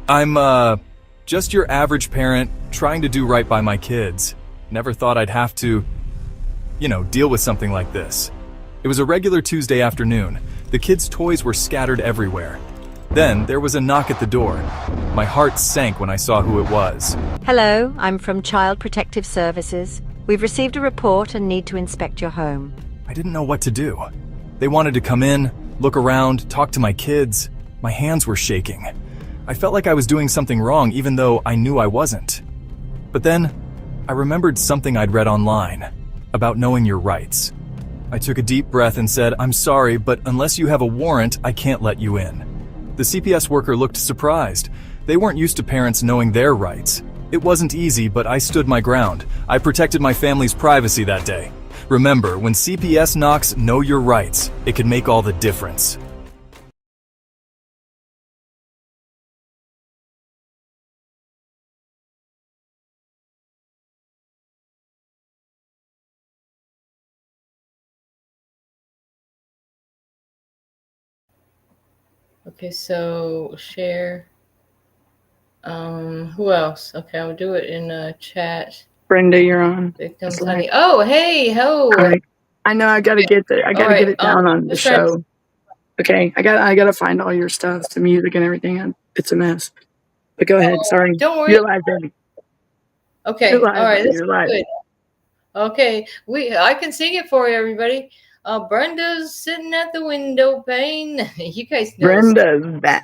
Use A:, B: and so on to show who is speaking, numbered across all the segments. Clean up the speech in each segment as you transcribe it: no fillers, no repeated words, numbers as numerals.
A: I'm just your average parent trying to do right by my kids. Never thought I'd have to, deal with something like this. It was a regular Tuesday afternoon. The kids' toys were scattered everywhere. Then there was a knock at the door. My heart sank when I saw who it was.
B: Hello, I'm from Child Protective Services. We've received a report and need to inspect your home.
A: I didn't know what to do. They wanted to come in, look around, talk to my kids. My hands were shaking. I felt like I was doing something wrong even though I knew I wasn't. But then, I remembered something I'd read online about knowing your rights. I took a deep breath and said, "I'm sorry, but unless you have a warrant, I can't let you in." The CPS worker looked surprised. They weren't used to parents knowing their rights. It wasn't easy, but I stood my ground. I protected my family's privacy that day. Remember, when CPS knocks, know your rights. It can make all the difference.
C: Okay, so share. Who else? Okay, I'll do it in chat.
D: Brenda, you're on.
C: Victims, honey. Oh, hey, ho.
D: Right. I know I gotta get there. I gotta get it down on the show. Okay, I gotta find all your stuff, the music and everything. It's a mess. But go ahead. Sorry.
C: Don't worry.
D: You're live, baby.
C: Okay.
D: You're live,
C: all right.
D: You're live.
C: Good. Okay. I can sing it for you, everybody. Brenda's sitting at the window pane. You guys know.
D: Brenda's back.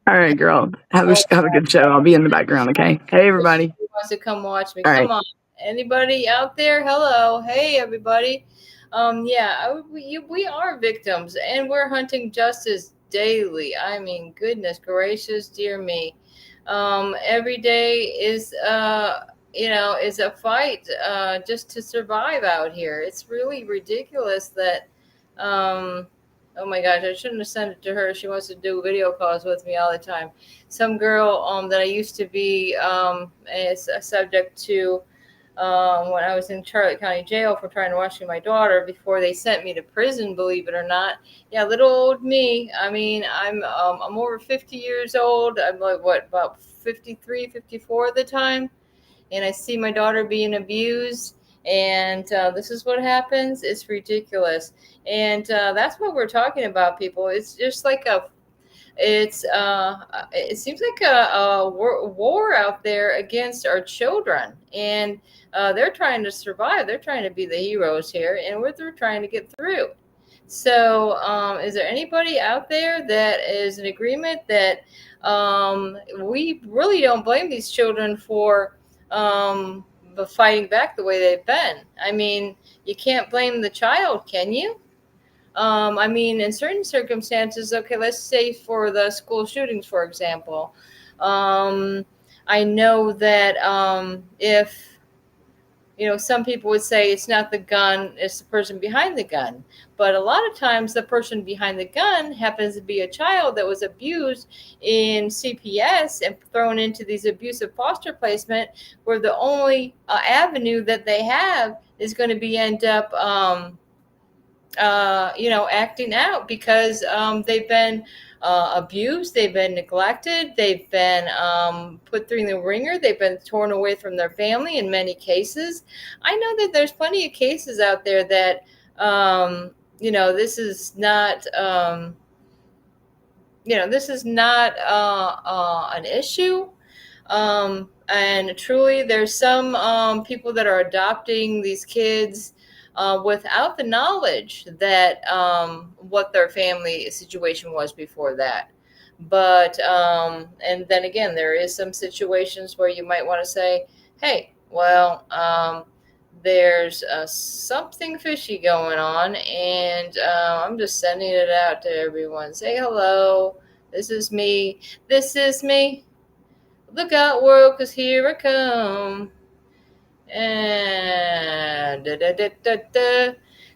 D: All right, girl. Have a good show. I'll be in the background, okay? Hey, everybody.
C: Who wants to come watch me?
D: All
C: Come
D: right.
C: on. Anybody out there? Hello. Hey, everybody. We are victims, and we're hunting justice daily. I mean, goodness gracious, dear me. Every day is a fight just to survive out here. It's really ridiculous that oh my gosh, I shouldn't have sent it to her. She wants to do video calls with me all the time. Some girl that I used to be is a subject to when I was in Charlotte County Jail for trying to watch my daughter before they sent me to prison, believe it or not. Yeah, little old me. I mean, I'm over 50 years old. I'm like, about 53, 54 at the time. And I see my daughter being abused. And this is what happens. It's ridiculous. And that's what we're talking about, people. It's just like it seems like a war out there against our children. And they're trying to survive. They're trying to be the heroes here. And we're trying to get through. So is there anybody out there that is in agreement that we really don't blame these children for fighting back the way they've been? I mean, you can't blame the child, can you? I mean, in certain circumstances, okay, let's say for the school shootings, for example, I know that if, some people would say it's not the gun, it's the person behind the gun. But a lot of times the person behind the gun happens to be a child that was abused in CPS and thrown into these abusive foster placement, where the only avenue that they have is going to be end up acting out because they've been abused, they've been neglected, they've been put through the ringer, they've been torn away from their family in many cases. I know that there's plenty of cases out there that, this is not, an issue. And truly, there's some people that are adopting these kids without the knowledge that what their family situation was before that. But and then again, there is some situations where you might want to say, hey, well, there's something fishy going on, and I'm just sending it out to everyone. Say hello. This is me. This is me. Look out, world, 'cause here I come. And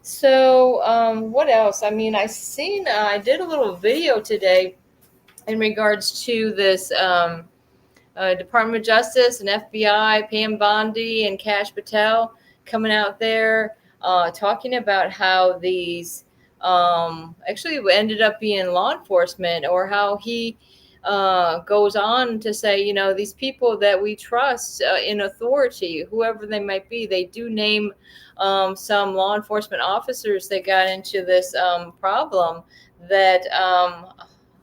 C: So what else? I mean, I did a little video today in regards to this Department of Justice and FBI, Pam Bondi and Kash Patel coming out there talking about how these actually ended up being law enforcement, or how he goes on to say, these people that we trust in authority, whoever they might be, they do name some law enforcement officers that got into this problem that,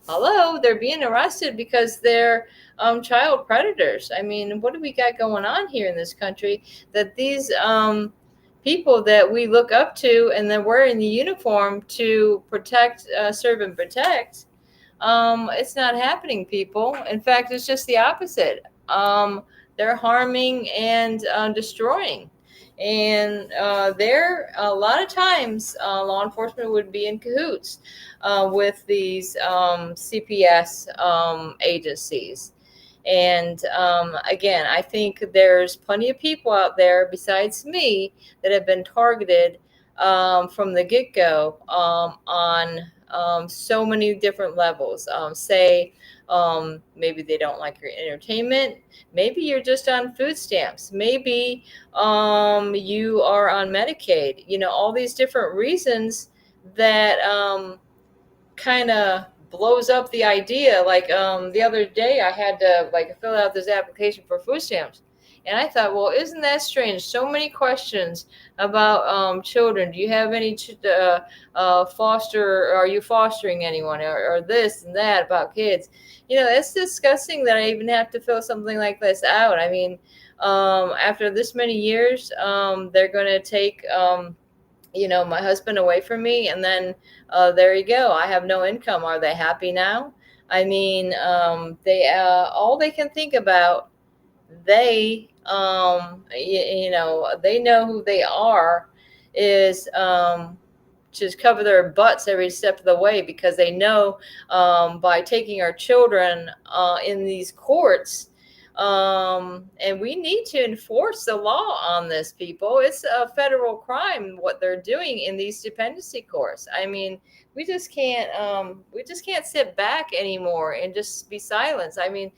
C: hello, they're being arrested because they're child predators. I mean, what do we got going on here in this country that these people that we look up to and they're wearing the uniform to protect, serve and protect? It's not happening, people. In fact, it's just the opposite. They're harming and destroying. And there, a lot of times, law enforcement would be in cahoots with these CPS agencies. And again, I think there's plenty of people out there besides me that have been targeted from the get-go on so many different levels. Maybe they don't like your entertainment. Maybe you're just on food stamps. Maybe you are on Medicaid. All these different reasons that kind of blows up the idea. Like the other day I had to fill out this application for food stamps. And I thought, well, isn't that strange? So many questions about children. Do you have any foster? Are you fostering anyone, or this and that about kids? It's disgusting that I even have to fill something like this out. I mean, after this many years, they're going to take my husband away from me, and then there you go. I have no income. Are they happy now? I mean, they all they can think about. They they know who they are is just cover their butts every step of the way, because they know by taking our children in these courts, and we need to enforce the law on this, people. It's a federal crime what they're doing in these dependency courts. I mean, we just can't sit back anymore and just be silenced. I mean,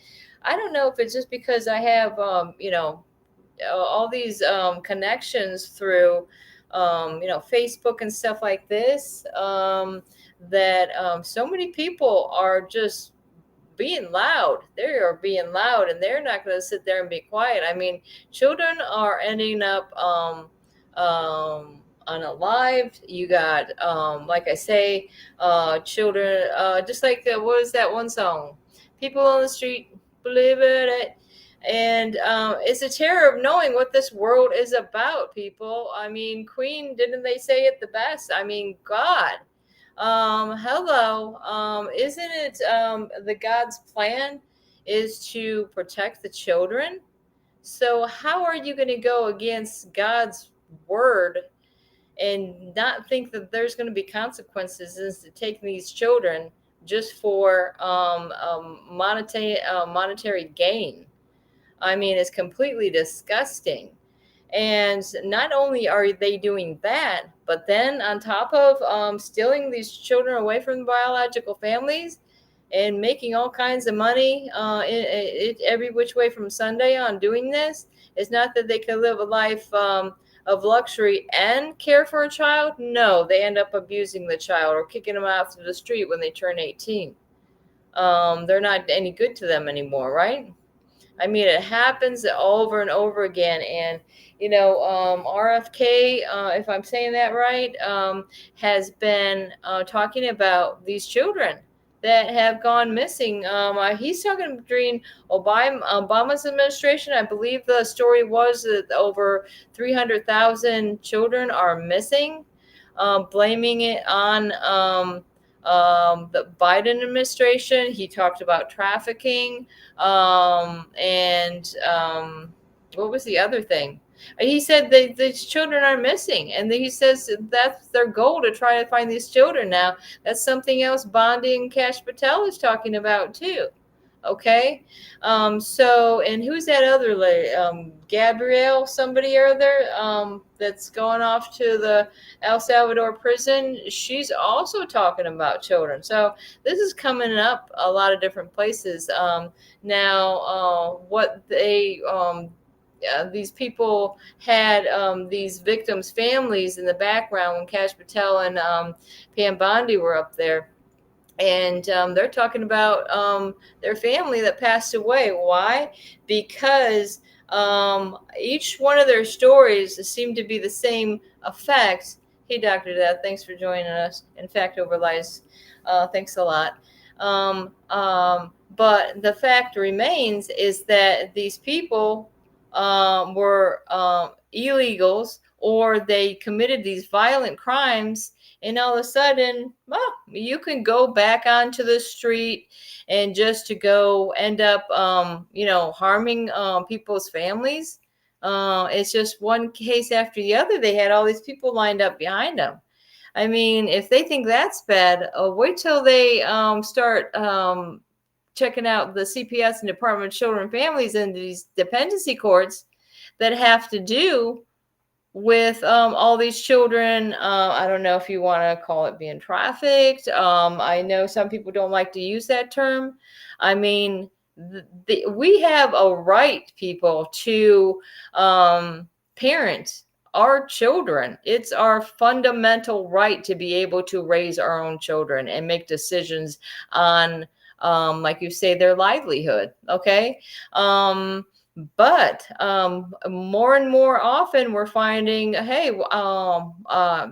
C: I don't know if it's just because I have, all these connections through, Facebook and stuff like this, that so many people are just being loud. They are being loud, and they're not going to sit there and be quiet. I mean, children are ending up unalived. You got, like I say, children, just like what is that one song? People on the street, believe it. And it's a terror of knowing what this world is about, people. I mean, Queen, didn't they say it the best? I mean, God, hello. Isn't it the God's plan is to protect the children? So how are you going to go against God's word and not think that there's going to be consequences as to taking these children just for monetary gain? I mean, it's completely disgusting. And not only are they doing that, but then on top of stealing these children away from the biological families and making all kinds of money every which way from Sunday on doing this, it's not that they can live a life of luxury and care for a child. No, they end up abusing the child or kicking them out to the street when they turn 18. They're not any good to them anymore, right? I mean, it happens over and over again. And, RFK, if I'm saying that right, has been talking about these children that have gone missing. He's talking during Obama's administration. I believe the story was that over 300,000 children are missing, blaming it on the Biden administration. He talked about trafficking, and what was the other thing? He said that these children are missing, and he says that's their goal, to try to find these children. Now, that's something else Bondi and Kash Patel is talking about too. Okay. So, and who's that other lady? Gabrielle, somebody or other, that's going off to the El Salvador prison. She's also talking about children. So this is coming up a lot of different places. Now, what these people had, these victims' families in the background when Kash Patel and Pam Bondi were up there. And they're talking about their family that passed away. Why? Because each one of their stories seem to be the same effect. Hey, Dr. Death, thanks for joining us. In fact, overlies, thanks a lot. But the fact remains is that these people were illegals, or they committed these violent crimes, and all of a sudden, well, you can go back onto the street and just to go end up, harming people's families. It's just one case after the other. They had all these people lined up behind them. I mean, if they think that's bad, wait till they start checking out the CPS and Department of Children and Families and these dependency courts that have to do with all these children. I don't know if you want to call it being trafficked. I know some people don't like to use that term. I mean, we have a right, people, to parent our children. It's our fundamental right to be able to raise our own children and make decisions on, like you say, their livelihood. Okay. But more and more often we're finding, hey,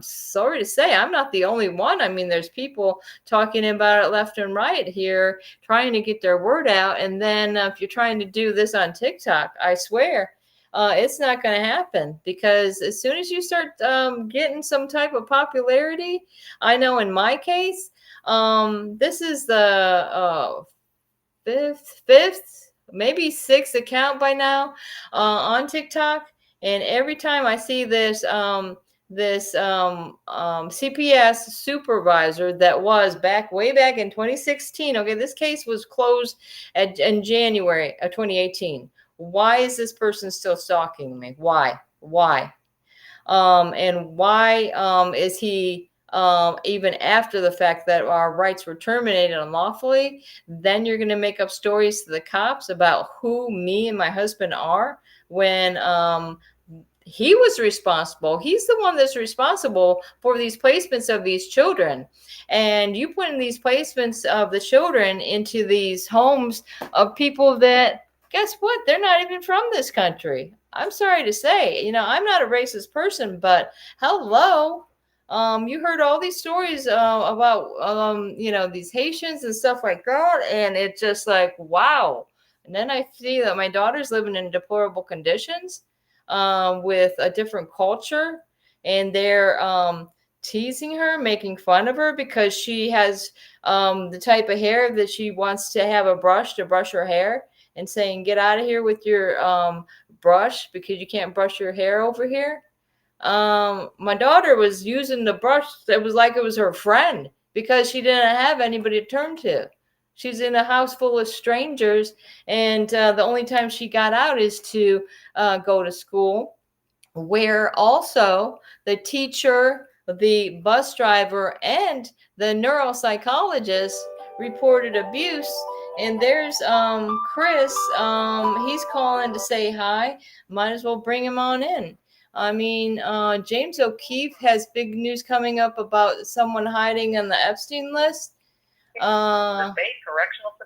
C: sorry to say, I'm not the only one. I mean, there's people talking about it left and right here, trying to get their word out. And then if you're trying to do this on TikTok, I swear, it's not going to happen, because as soon as you start getting some type of popularity, I know in my case, this is the fifth, maybe sixth account by now on TikTok. And every time I see this CPS supervisor that was way back in 2016. Okay, this case was closed in January of 2018. Why is this person still stalking me? Why? And why is he even after the fact that our rights were terminated unlawfully? Then you're going to make up stories to the cops about who me and my husband are, when he was responsible. He's the one that's responsible for these placements of these children. And you put in these placements of the children into these homes of people that, guess what? They're not even from this country. I'm sorry to say, I'm not a racist person, but hello. You heard all these stories about, these Haitians and stuff like that. And it's just like, wow. And then I see that my daughter's living in deplorable conditions with a different culture. And they're teasing her, making fun of her because she has the type of hair that she wants to have a brush to brush her hair, and saying, get out of here with your brush because you can't brush your hair over here. My daughter was using the brush that was like it was her friend, because she didn't have anybody to turn to. She's in a house full of strangers, and the only time she got out is to go to school, where also the teacher, the bus driver, and the neuropsychologist reported abuse. And there's Chris. He's calling to say hi. Might as well bring him on in. I mean, James O'Keefe has big news coming up about someone hiding on the Epstein list.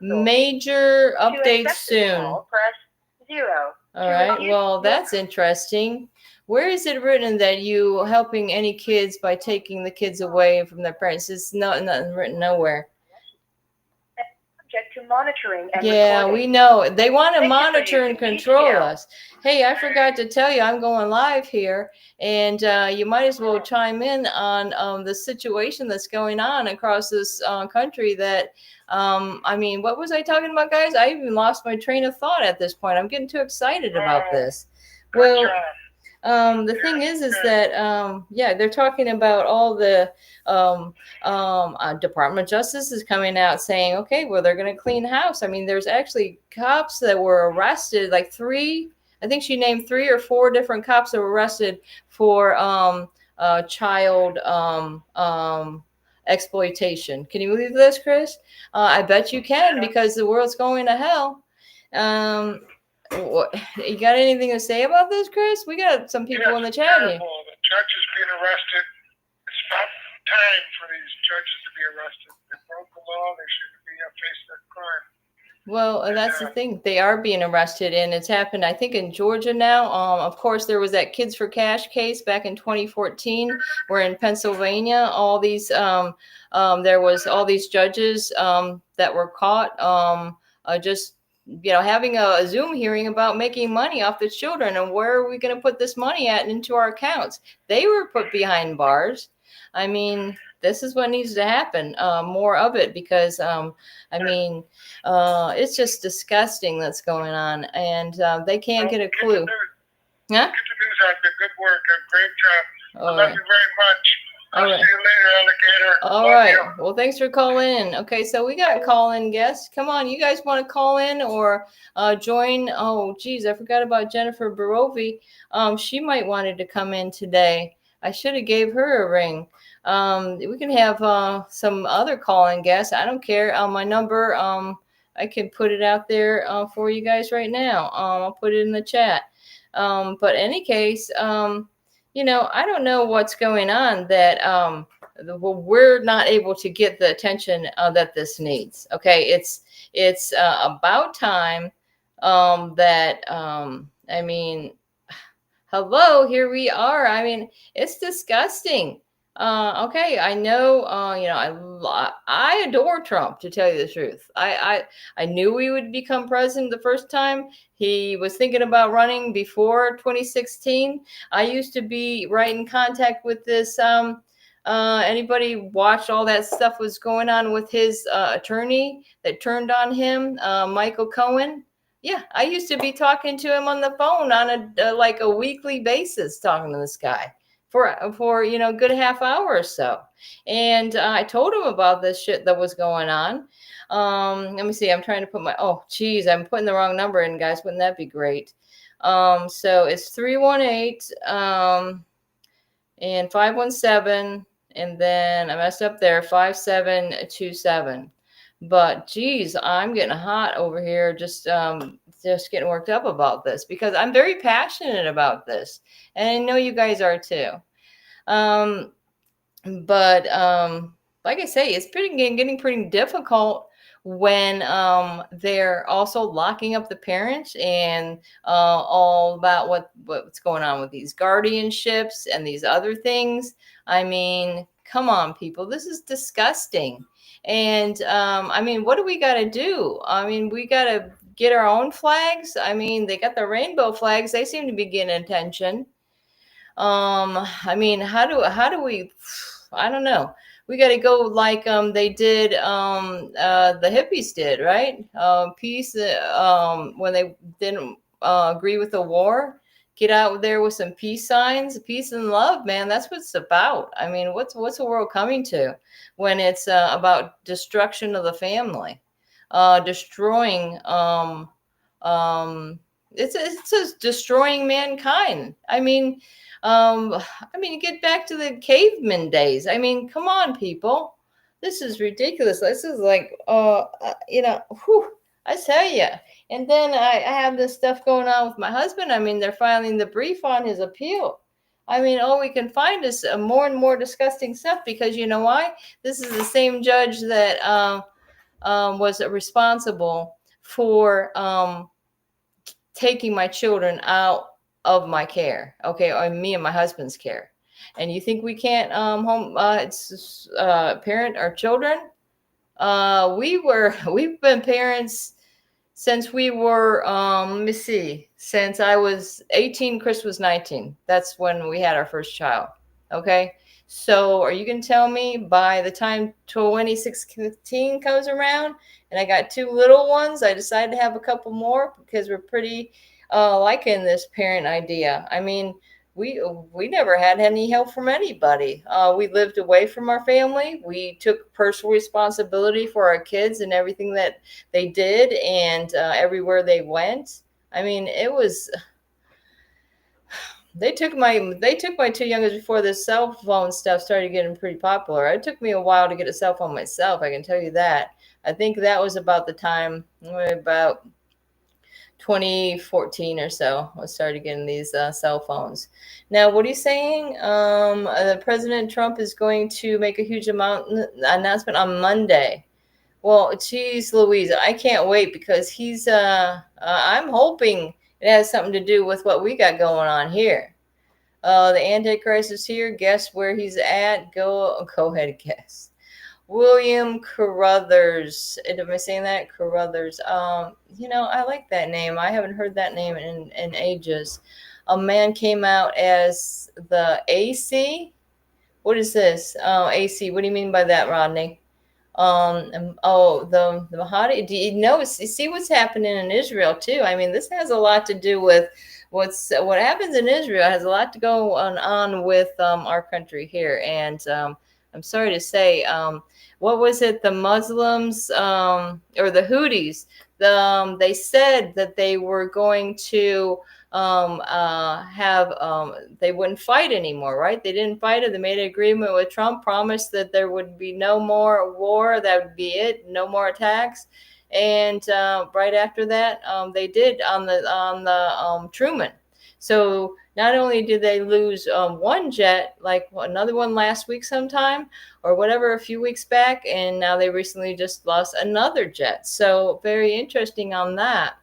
C: Major updates soon.
E: Press 0.
C: All right. Well, that's interesting. Where is it written that you helping any kids by taking the kids away from their parents? It's nothing written nowhere.
E: Subject to monitoring and
C: yeah,
E: recording.
C: We know they want to
E: Thank you for
C: monitor and
E: using
C: control
E: PTO.
C: us. Hey, I forgot to tell you, I'm going live here, and you might as well chime in on the situation that's going on across this country. That I mean, what was I talking about, guys? I even lost my train of thought at this point. I'm getting too excited about this. Well, the thing is that they're talking about all the Department of Justice is coming out saying, okay, well, they're going to clean house. I mean, there's actually cops that were arrested, like 3. I think she named 3 or 4 different cops that were arrested for child exploitation. Can you believe this, Chris? I bet you can, because the world's going to hell. What, you got anything to say about this, Chris? We got some people in the chat here.
F: The judge is being arrested. It's about time time for these judges to be arrested. They broke the law. They shouldn't be facing that crime.
C: Well, that's the thing. They are being arrested, and it's happened, I think, in Georgia now. Of course, there was that Kids for Cash case back in 2014, where in Pennsylvania, all these there was all these judges that were caught just having a Zoom hearing about making money off the children, and where are we going to put this money at into our accounts? They were put behind bars. I mean, this is what needs to happen, more of it, because it's just disgusting that's going on, and they can't get a clue.
F: Huh? Good news out there. Good work. Great job.
C: All
F: Love
C: right.
F: you very much.
C: All right.
F: See you later, alligator.
C: All
F: Love
C: right.
F: you.
C: Well, thanks for calling in. Okay, so we got call-in guests. Come on, you guys want to call in or join? Oh, geez, I forgot about Jennifer Barovi. She might wanted to come in today. I should have gave her a ring. We can have some other call-in guests. I don't care. My number, I can put it out there for you guys right now. I'll put it in the chat. But in any case, I don't know what's going on that we're not able to get the attention that this needs. Okay, it's about time that hello, here we are. I mean, it's disgusting. Okay, I know. I adore Trump, to tell you the truth. I knew he would become president the first time. He was thinking about running before 2016. I used to be right in contact with this. Anybody watched all that stuff was going on with his attorney that turned on him, Michael Cohen? Yeah, I used to be talking to him on the phone on a weekly basis, talking to this guy for a good half hour or so. And I told him about this shit that was going on. Let me see. I'm trying to put I'm putting the wrong number in, guys. Wouldn't that be great? So it's 318 and 517, and then I messed up there, 5727. But geez, I'm getting hot over here, just getting worked up about this, because I'm very passionate about this, and I know you guys are too. But like I say, it's getting pretty difficult when they're also locking up the parents, and all about what's going on with these guardianships and these other things. I mean, come on, people, this is disgusting. And what do we got to do? I mean, we got to get our own flags. I mean, they got the rainbow flags. They seem to be getting attention. How do we? I don't know. We got to go like they did, the hippies did, right? Peace. When they didn't agree with the war, get out there with some peace signs, peace and love, man. That's what it's about. I mean, what's the world coming to when it's about destruction of the family, destroying? It's destroying mankind. Get back to the caveman days. I mean, come on, people. This is ridiculous. This is like, I tell you. And then I have this stuff going on with my husband. I mean, they're filing the brief on his appeal. I mean, all we can find is more and more disgusting stuff, because you know why? This is the same judge that was responsible for taking my children out of my care, okay, or me and my husband's care. And you think we can't parent our children? We've been parents since we were since I was 18, Chris was 19. That's when we had our first child. Okay, so are you gonna tell me by the time 2016 comes around and I got two little ones, I decided to have a couple more because we're pretty liking this parent idea? I mean, we never had any help from anybody. We lived away from our family. We took personal responsibility for our kids and everything that they did, and everywhere they went. I mean, it was. They took my two youngest before the cell phone stuff started getting pretty popular. It took me a while to get a cell phone myself, I can tell you that. I think that was about the time, about 2014 or so, I started getting these cell phones. Now, what are you saying? The President Trump is going to make a huge announcement on Monday. Well, geez, Louise, I can't wait because I'm hoping it has something to do with what we got going on here. The Antichrist is here. Guess where he's at? Go ahead and guess. William Carruthers. Am I saying that? Carruthers. I like that name. I haven't heard that name in ages. A man came out as the AC. What is this? AC. What do you mean by that, Rodney? The Mahdi. Do you know? You see what's happening in Israel too. I mean, this has a lot to do with what happens in Israel. Has a lot to go on with our country here. And I'm sorry to say, what was it? The Muslims or the Houthis? They said that they were going to they wouldn't fight anymore, right? They didn't fight it. They made an agreement with Trump, promised that there would be no more war. That would be it. No more attacks. And right after that, they did on the Truman. So not only did they lose one jet, like another one last week sometime or whatever, a few weeks back, and now they recently just lost another jet. So very interesting on that.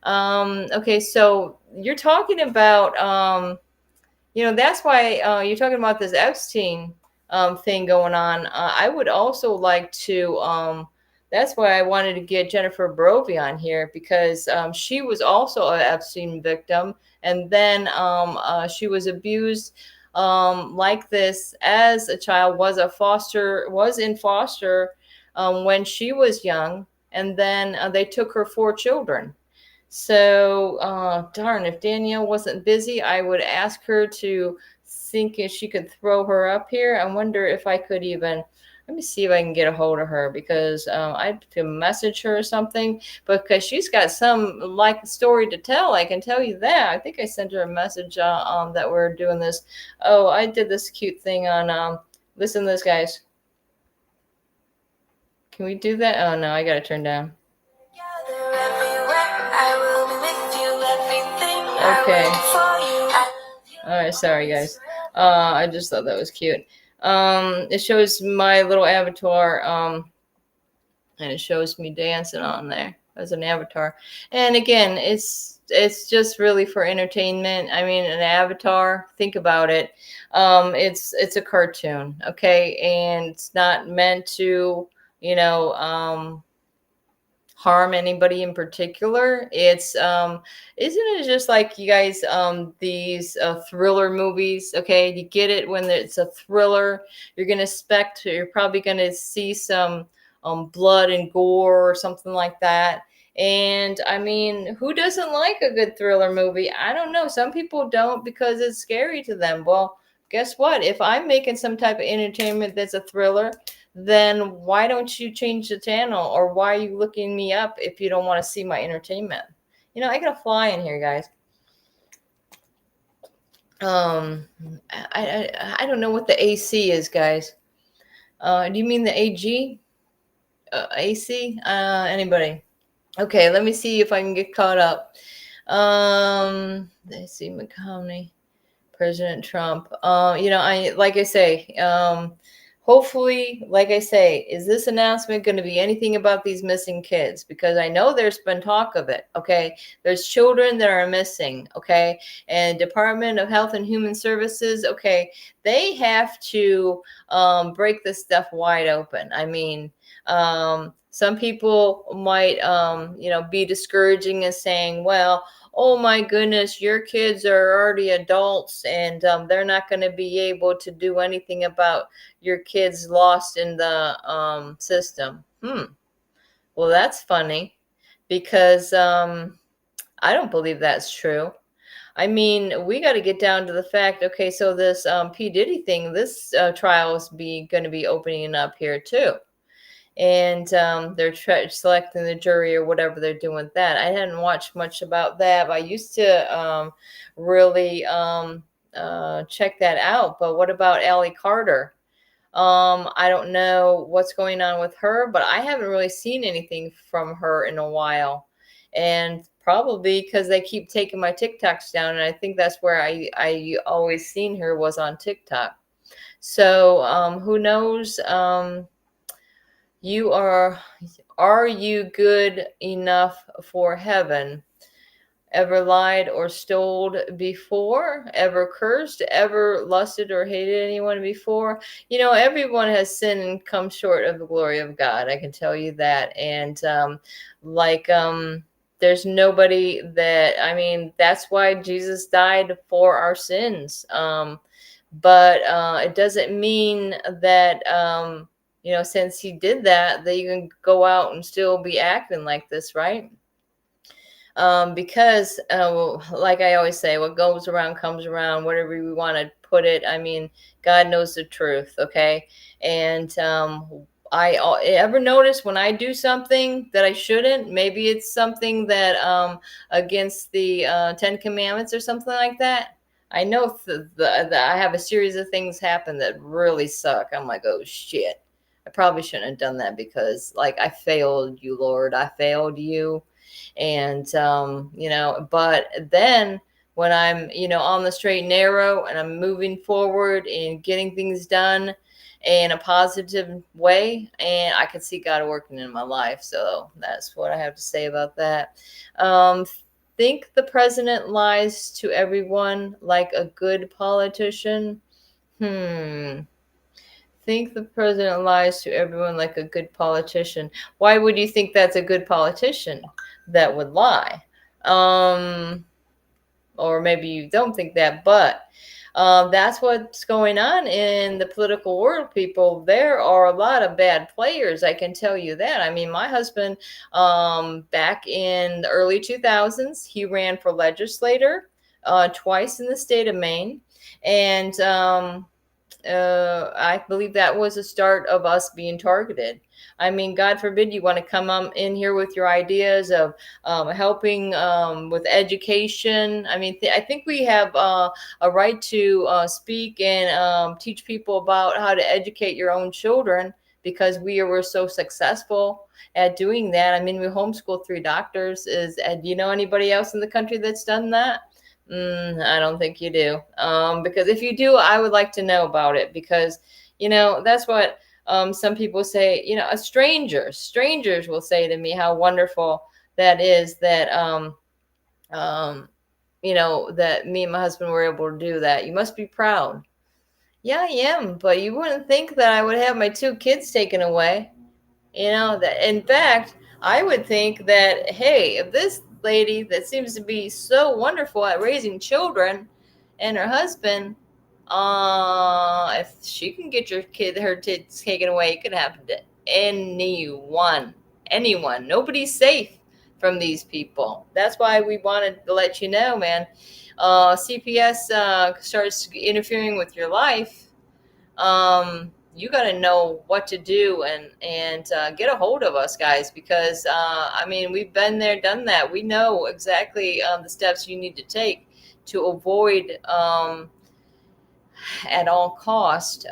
C: Okay, so you're talking about, that's why you're talking about this Epstein thing going on. I would also like to, that's why I wanted to get Jennifer Brovey on here because she was also an Epstein victim. And then she was abused like this as a child, was in foster when she was young. And then they took her 4 children. So, darn, if Danielle wasn't busy, I would ask her to think if she could throw her up here. I wonder if I could even, let me see if I can get a hold of her because I can message her or something because she's got some like story to tell. I can tell you that. I think I sent her a message that we're doing this. Oh, I did this cute thing on, listen to this, guys. Can we do that? Oh, no, I got to turn down. Okay. All right, sorry guys. I just thought that was cute. It shows my little avatar, and it shows me dancing on there as an avatar. And again, it's just really for entertainment. I mean, an avatar. Think about it. It's a cartoon, okay, and it's not meant to, harm anybody in particular. It's isn't it just like you guys these thriller movies? Okay, you get it when it's a thriller. You're probably gonna see some blood and gore or something like that. And I mean, who doesn't like a good thriller movie? I don't know. Some people don't because it's scary to them. Well, guess what? If I'm making some type of entertainment that's a thriller, then why don't you change the channel? Or why are you looking me up if you don't want to see my entertainment? I got a fly in here, guys. I don't know what the AC is, guys. Do you mean the AG? AC? Anybody? Okay, let me see if I can get caught up. Let's see, McComney, President Trump. Like I say, hopefully, like I say, is this announcement going to be anything about these missing kids? Because I know there's been talk of it, okay? There's children that are missing, okay? And Department of Health and Human Services, okay, they have to break this stuff wide open. I mean, some people might, be discouraging and saying, well, oh my goodness, your kids are already adults and they're not going to be able to do anything about your kids lost in the system. Well, that's funny because I don't believe that's true. I mean, we got to get down to the fact, okay, so this P. Diddy thing, this trial is going to be opening up here too. And they're selecting the jury or whatever they're doing with that. I hadn't watched much about that, but I used to really check that out. But what about Allie Carter? I don't know what's going on with her, but I haven't really seen anything from her in a while. And probably because they keep taking my TikToks down, and I think that's where I always seen her was on TikTok. So who knows? Are you good enough for heaven? Ever lied or stole before? Ever cursed? Ever lusted or hated anyone before? Everyone has sinned and come short of the glory of God. I can tell you that. And there's nobody that's why Jesus died for our sins. But it doesn't mean that, since he did that, that you can go out and still be acting like this, right? Because like I always say, what goes around comes around, whatever we want to put it. I mean, God knows the truth. Okay. And I ever notice when I do something that I shouldn't, maybe it's something that against the 10 commandments or something like that. I know I have a series of things happen that really suck. I'm like, oh shit, I probably shouldn't have done that because I failed you, Lord. I failed you. And but then when I'm on the straight and narrow and I'm moving forward and getting things done in a positive way, and I can see God working in my life. So that's what I have to say about that. Think the president lies to everyone like a good politician? Think the president lies to everyone like a good politician. Why would you think that's a good politician that would lie? Or maybe you don't think that, but that's what's going on in the political world, people. There are a lot of bad players. I can tell you that. I mean, my husband, back in the early 2000s, he ran for legislator twice in the state of Maine. And I believe that was the start of us being targeted. I mean, God forbid you want to come in here with your ideas of helping with education. I mean, I think we have a right to speak and teach people about how to educate your own children because we were so successful at doing that. I mean, we homeschooled 3 doctors. Do you know anybody else in the country that's done that? I don't think you do. Because if you do, I would like to know about it because, that's what some people say, strangers will say to me how wonderful that is that, that me and my husband were able to do that. You must be proud. Yeah, I am. But you wouldn't think that I would have my 2 kids taken away. That in fact, I would think that, hey, if this lady that seems to be so wonderful at raising children and her husband, if she can get her kids taken away, it could happen to anyone. Nobody's safe from these people. That's why we wanted to let you know, man. CPS starts interfering with your life. You got to know what to do and get a hold of us, guys, because we've been there, done that. We know exactly the steps you need to take to avoid at all cost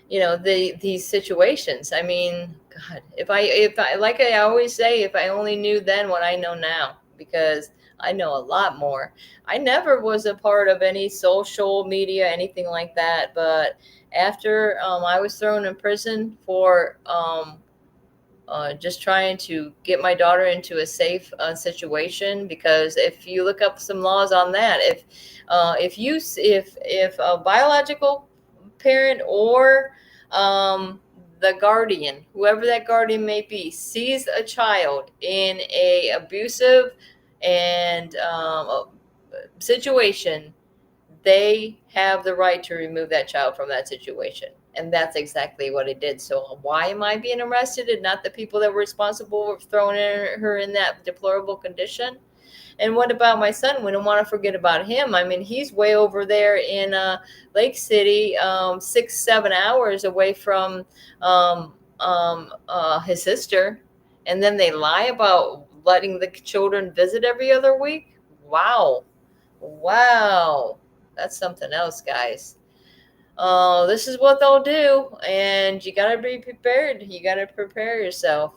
C: these situations. I mean, God, if I like I always say, if I only knew then what I know now, because I know a lot more. I never was a part of any social media, anything like that. But after I was thrown in prison for just trying to get my daughter into a safe situation, because if you look up some laws on that, if a biological parent or the guardian, whoever that guardian may be, sees a child in a abusive and situation, they have the right to remove that child from that situation. And that's exactly what it did. So why am I being arrested and not the people that were responsible for throwing her in that deplorable condition? And what about my son? We don't want to forget about him. I mean, he's way over there in Lake City, 6-7 hours away from his sister. And then they lie about letting the children visit every other week. Wow. That's something else, guys. This is what they'll do, and you gotta be prepared. You gotta prepare yourself.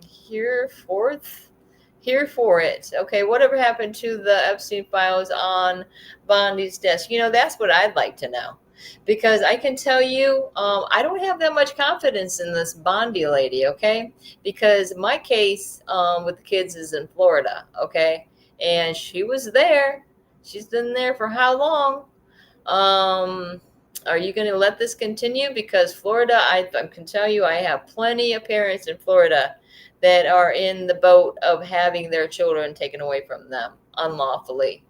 C: Here, fourth, here for it. Okay, whatever happened to the Epstein files on Bondi's desk? That's what I'd like to know. Because I can tell you, I don't have that much confidence in this Bondi lady, okay? Because my case with the kids is in Florida, okay? And she was there. She's been there for how long? Are you going to let this continue? Because Florida, I can tell you, I have plenty of parents in Florida that are in the boat of having their children taken away from them unlawfully.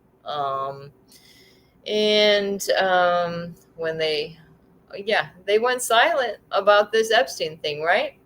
C: When they went silent about this Epstein thing, right?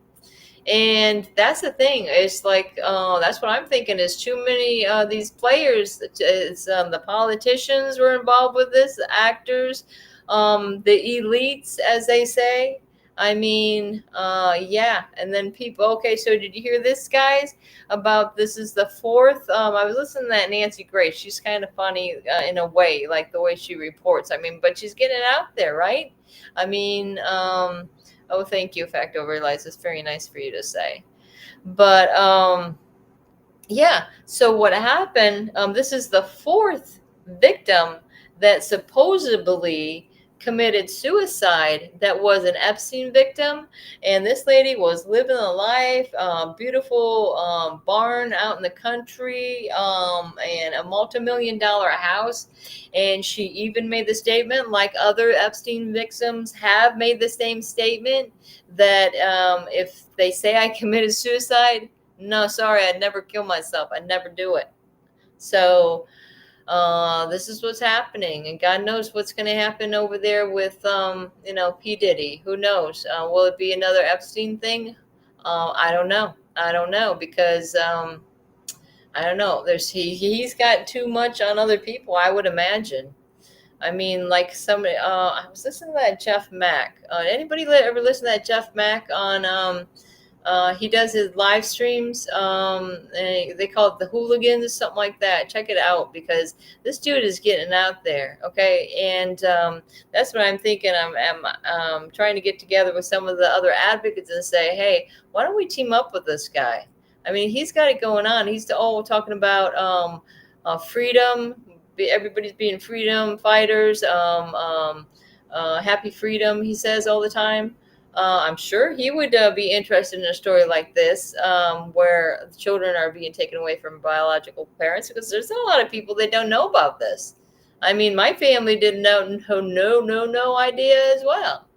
C: And that's the thing. It's like, that's what I'm thinking is too many these players. It's the politicians were involved with this, the actors, the elites, as they say. I mean, yeah. And then people, okay, so did you hear this, guys, about this is the fourth? I was listening to that Nancy Grace. She's kind of funny in a way, like the way she reports. I mean, but she's getting it out there, right? I mean, oh, thank you, Facto Realize. It's very nice for you to say. But yeah, so what happened, this is the fourth victim that supposedly committed suicide that was an Epstein victim. And this lady was living a life, beautiful barn out in the country, and a multi-million-dollar house. And she even made the statement, like other Epstein victims have made the same statement, that if they say I committed suicide, no, sorry, I'd never kill myself. I'd never do it. So this is what's happening, and God knows what's going to happen over there with, P. Diddy. Who knows? Will it be another Epstein thing? I don't know. Because I don't know. He's got too much on other people, I would imagine. I mean, like somebody. I was listening to that Jeff Mack. Anybody ever listen to that Jeff Mack on? He does his live streams. And they call it the Hooligans or something like that. Check it out, because this dude is getting out there. Okay. And that's what I'm thinking. I'm trying to get together with some of the other advocates and say, hey, why don't we team up with this guy? I mean, he's got it going on. He's talking about freedom. Everybody's being freedom fighters. Happy freedom, he says all the time. I'm sure he would be interested in a story like this, where children are being taken away from biological parents, because there's a lot of people that don't know about this. I mean, my family didn't know, no idea as well.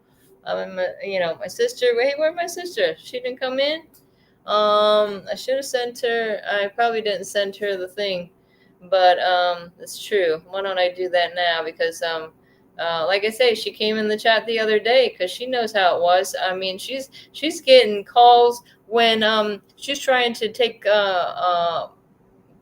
C: My sister, hey, where's my sister? She didn't come in. I should have sent her. I probably didn't send her the thing, but it's true. Why don't I do that now? Because like I say, she came in the chat the other day because she knows how it was. I mean, she's getting calls when she's trying to take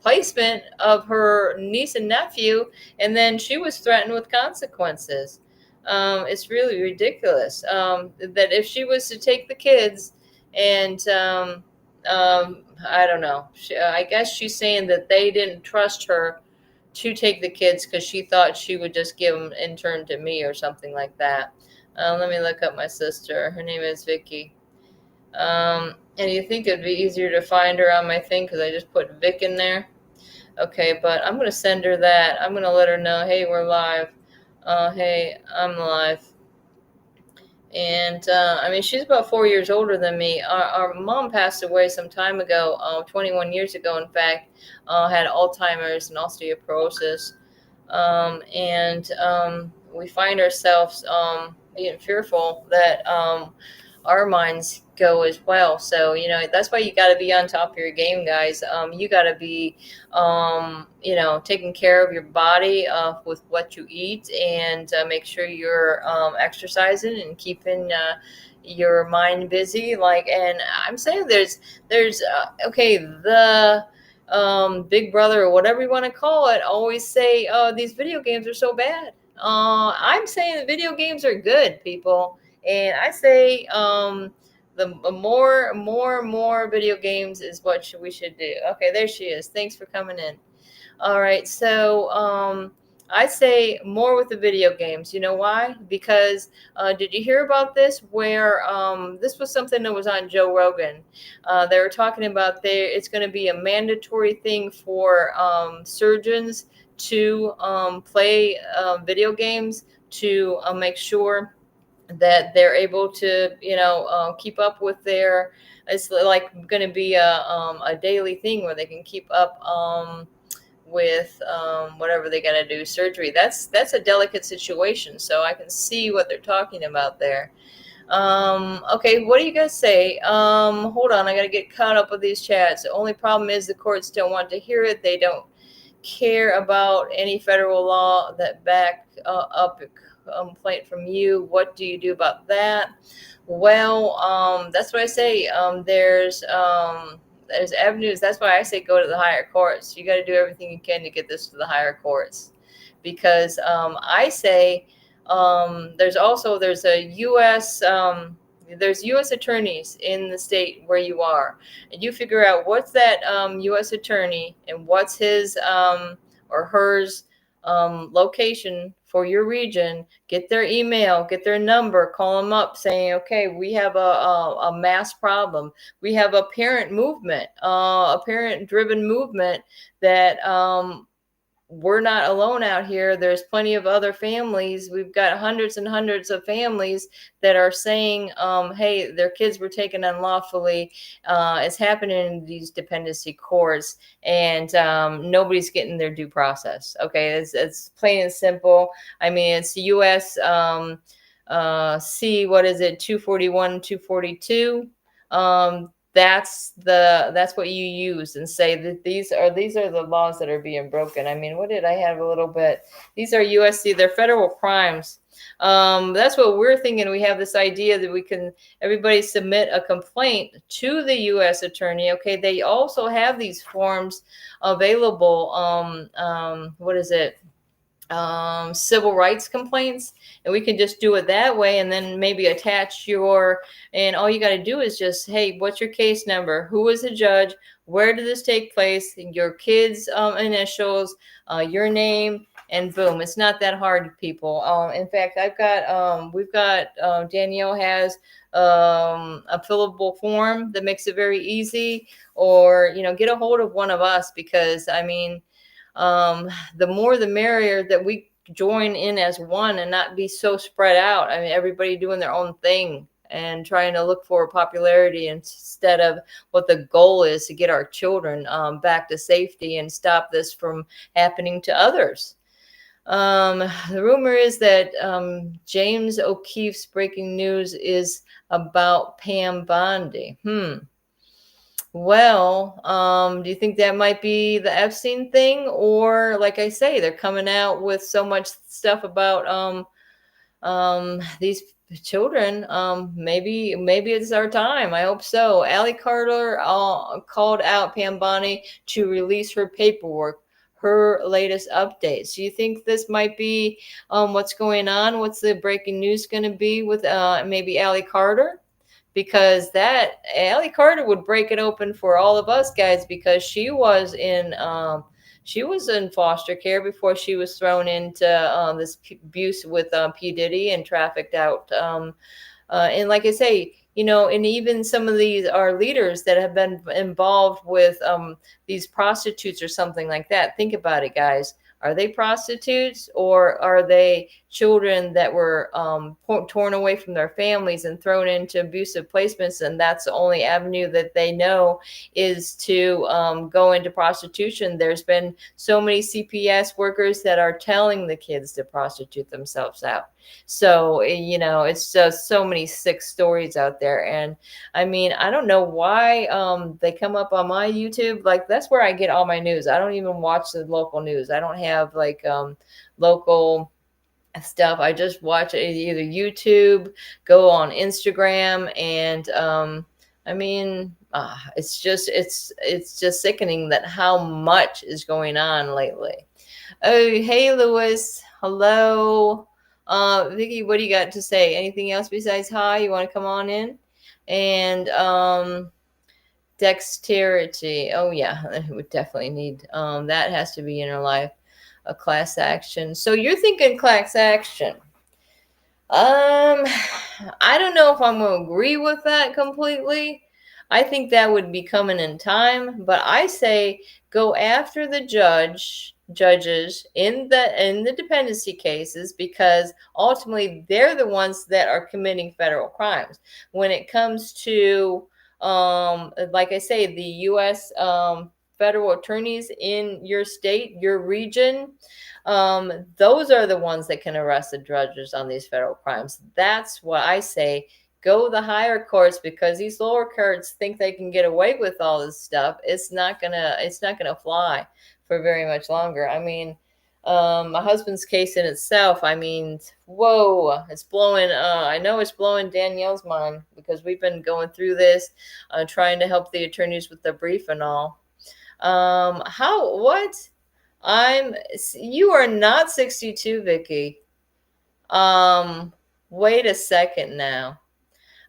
C: placement of her niece and nephew, and then she was threatened with consequences. It's really ridiculous that if she was to take the kids, and I don't know, I guess she's saying that they didn't trust her to take the kids because she thought she would just give them in turn to me or something like that. Let me look up my sister. Her name is Vicky. And you think it'd be easier to find her on my thing because I just put Vic in there. Okay, but I'm going to send her that. I'm going to let her know, hey, we're live. Hey, I'm live. And I mean, she's about 4 years older than me. Our mom passed away some time ago, 21 years ago, in fact, had Alzheimer's and osteoporosis. And we find ourselves being fearful that our minds go as well. So, that's why you got to be on top of your game, guys. You got to be, taking care of your body with what you eat, and make sure you're exercising and keeping your mind busy. And I'm saying there's the Big Brother, or whatever you want to call it, always say, oh, these video games are so bad. I'm saying the video games are good, people. And I say the more video games is what we should do. Okay, there she is. Thanks for coming in. All right, so I say more with the video games. You know why? Because did you hear about this? Where this was something that was on Joe Rogan. They were talking about it's going to be a mandatory thing for surgeons to play video games to make sure that they're able to, keep up with their. It's like going to be a daily thing where they can keep up. With whatever they got to do surgery. That's a delicate situation, so I can see what they're talking about there. Okay, what do you guys say? Hold on, I got to get caught up with these chats. The only problem is the courts don't want to hear it. They don't care about any federal law that back up a complaint from you. What do you do about that? Well, that's what I say. There's avenues. That's why I say go to the higher courts. You got to do everything you can to get this to the higher courts, because I say there's a U.S. There's U.S. attorneys in the state where you are, and you figure out what's that U.S. attorney and what's his or hers location for your region. Get their email, get their number, call them up saying, okay, we have a mass problem. We have a parent movement, a parent driven movement that we're not alone out here. There's plenty of other families. We've got hundreds and hundreds of families that are saying, hey, their kids were taken unlawfully. It's happening in these dependency courts, and nobody's getting their due process. Okay, it's plain and simple. I mean, it's the U.S. What is it, 241, 242. That's what you use and say that these are the laws that are being broken. I mean, what did I have a little bit? These are USC, they're federal crimes. That's what we're thinking. We have this idea that everybody submit a complaint to the U.S. attorney. Okay, they also have these forms available. What is it? Civil rights complaints, and we can just do it that way, and then maybe attach and all you got to do is just, hey, what's your case number, who was the judge, where did this take place, your kids initials, your name, and boom. It's not that hard, people. In fact, we've got Danielle has a fillable form that makes it very easy, or get a hold of one of us, because I mean, the more the merrier, that we join in as one and not be so spread out. I mean, everybody doing their own thing and trying to look for popularity instead of what the goal is, to get our children back to safety and stop this from happening to others. The rumor is that James O'Keefe's breaking news is about Pam Bondi. Well, do you think that might be the Epstein thing? Or, like I say, they're coming out with so much stuff about these children. Maybe it's our time. I hope so. Allie Carter called out Pam Bondi to release her paperwork, her latest updates. Do you think this might be what's going on? What's the breaking news going to be with maybe Allie Carter? Because that Allie Carter would break it open for all of us guys, because she was in foster care before she was thrown into this abuse with P. Diddy and trafficked out. And like I say, and even some of these are leaders that have been involved with these prostitutes or something like that. Think about it, guys. Are they prostitutes, or are they children that were torn away from their families and thrown into abusive placements? And that's the only avenue that they know is to go into prostitution. There's been so many CPS workers that are telling the kids to prostitute themselves out. So, it's just so many sick stories out there. And I mean, I don't know why they come up on my YouTube. Like, that's where I get all my news. I don't even watch the local news. I don't have like local stuff. I just watch either YouTube, go on Instagram, and I mean, it's just sickening that how much is going on lately. Oh, hey, Lewis. Hello. Vicky, what do you got to say? Anything else besides hi? You want to come on in? And dexterity. Oh yeah, we definitely need that. Has to be in our life. a class action. So you're thinking class action. I don't know if I'm going to agree with that completely. I think that would be coming in time, but I say go after the judges in the dependency cases, because ultimately they're the ones that are committing federal crimes. When it comes to like I say, the US federal attorneys in your state, your region, those are the ones that can arrest the judges on these federal crimes. That's what I say. Go the higher courts, because these lower courts think they can get away with all this stuff. It's not gonna fly for very much longer. I mean, my husband's case in itself, I mean, whoa, it's blowing. I know it's blowing Danielle's mind, because we've been going through this, trying to help the attorneys with the brief and all. What? You are not 62, Vicky. Wait a second now.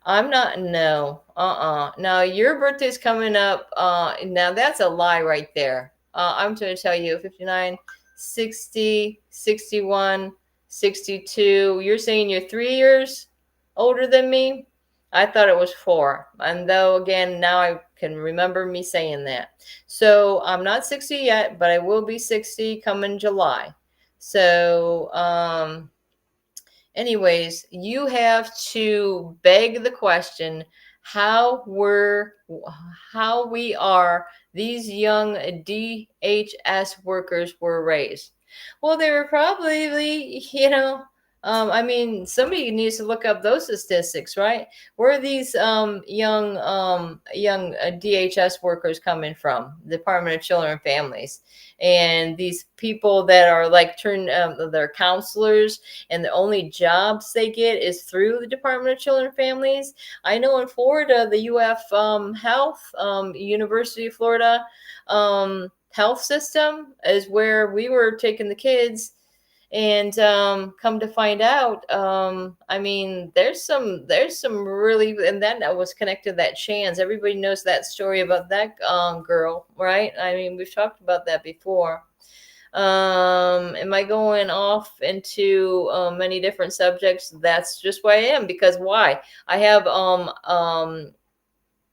C: I'm not, no. Now your birthday's coming up. Now that's a lie right there. I'm going to tell you 59, 60, 61, 62. You're saying you're 3 years older than me? I thought it was 4. And though, again, now I can remember me saying that. So I'm not 60 yet, but I will be 60 coming July. So, anyways, you have to beg the question how we are, these young DHS workers were raised. Well, they were probably, I mean, somebody needs to look up those statistics, right? Where are these young DHS workers coming from? Department of Children and Families. And these people that are like they're counselors, and the only jobs they get is through the Department of Children and Families. I know in Florida, the UF Health, University of Florida health system is where we were taking the kids. And come to find out, I mean, there's some really, and that was connected to that Chance. Everybody knows that story about that girl, right? I mean, we've talked about that before. Am I going off into many different subjects? That's just why I am. Because why? I have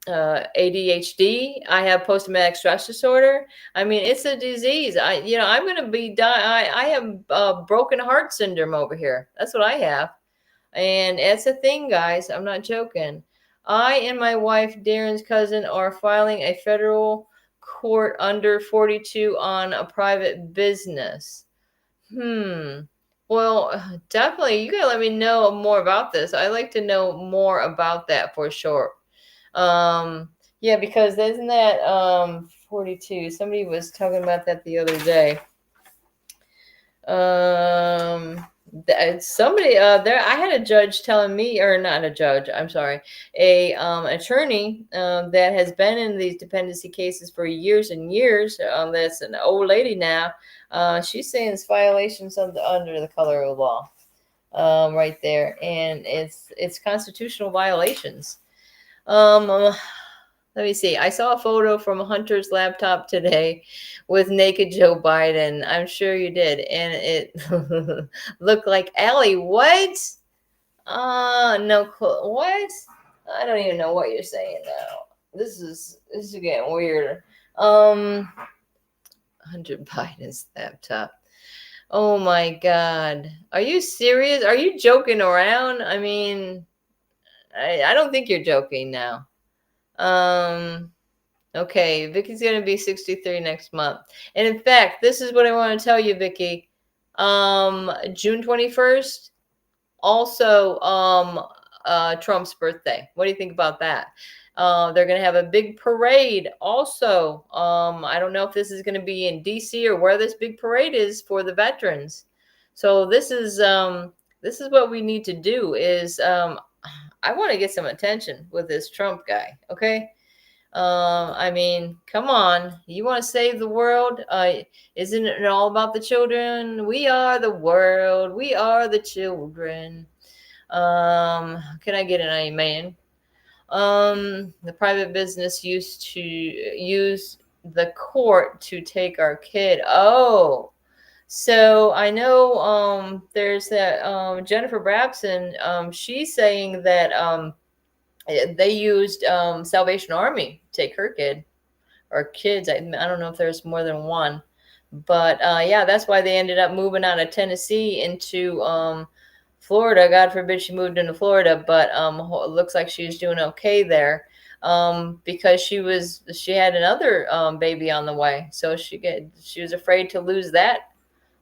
C: ADHD. I have post-traumatic stress disorder. I mean, it's a disease. I'm going to be die. I have broken heart syndrome over here. That's what I have. And it's a thing, guys. I'm not joking. I and my wife, Darren's cousin, are filing a federal court under 42 on a private business. Well, definitely. You gotta let me know more about this. I'd like to know more about that for sure. Yeah, because isn't that 42? Somebody was talking about that the other day. Somebody there, I had a judge telling me, or not a judge, I'm sorry, a attorney that has been in these dependency cases for years and years. That's an old lady now. She's saying it's violations under the color of law, right there, and it's constitutional violations. Let me see. I saw a photo from Hunter's laptop today with naked Joe Biden. I'm sure you did. And it looked like Allie. What? No. What? I don't even know what you're saying now. This is getting weird. Hunter Biden's laptop. Oh my God. Are you serious? Are you joking around? I mean, I don't think you're joking now. Okay, Vicky's gonna be 63 next month. And in fact, this is what I want to tell you, Vicky. June 21st, also Trump's birthday. What do you think about that? They're gonna have a big parade also. I don't know if this is gonna be in DC or where this big parade is for the veterans. So this is what we need to do is I want to get some attention with this Trump guy. Okay. I mean, come on. You want to save the world? Isn't it all about the children? We are the world. We are the children. Can I get an amen? The private business used to use the court to take our kid. Oh, So I know there's that Jennifer Brabson. She's saying that they used Salvation Army to take her kid or kids. I don't know if there's more than one, but yeah, that's why they ended up moving out of Tennessee into Florida. God forbid she moved into Florida, but it looks like she's doing okay there because she had another baby on the way, so she was afraid to lose that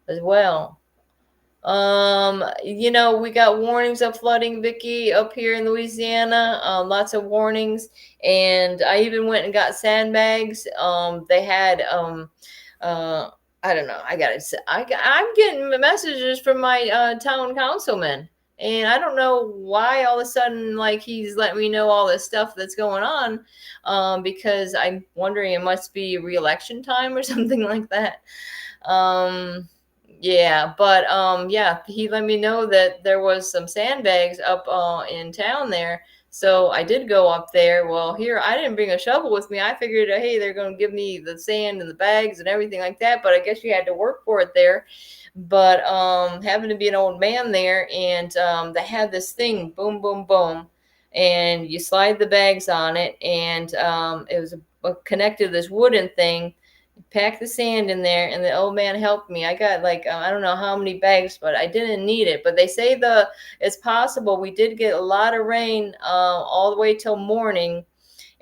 C: as well. We got warnings of flooding, Vicky, up here in Louisiana. Lots of warnings, and I even went and got sandbags. They had I don't know. I'm getting messages from my town councilman, and I don't know why all of a sudden like he's letting me know all this stuff that's going on. Because I'm wondering it must be re-election time or something like that. Yeah, but yeah, he let me know that there was some sandbags up in town there. So I did go up there. Well, here I didn't bring a shovel with me. I figured, hey, they're going to give me the sand and the bags and everything like that. But I guess you had to work for it there. But having to be an old man there, and they had this thing, boom, boom, boom, and you slide the bags on it, and it was connected to this wooden thing. Pack the sand in there, and the old man helped me. I got like I don't know how many bags, but I didn't need it. But they say it's possible. We did get a lot of rain all the way till morning,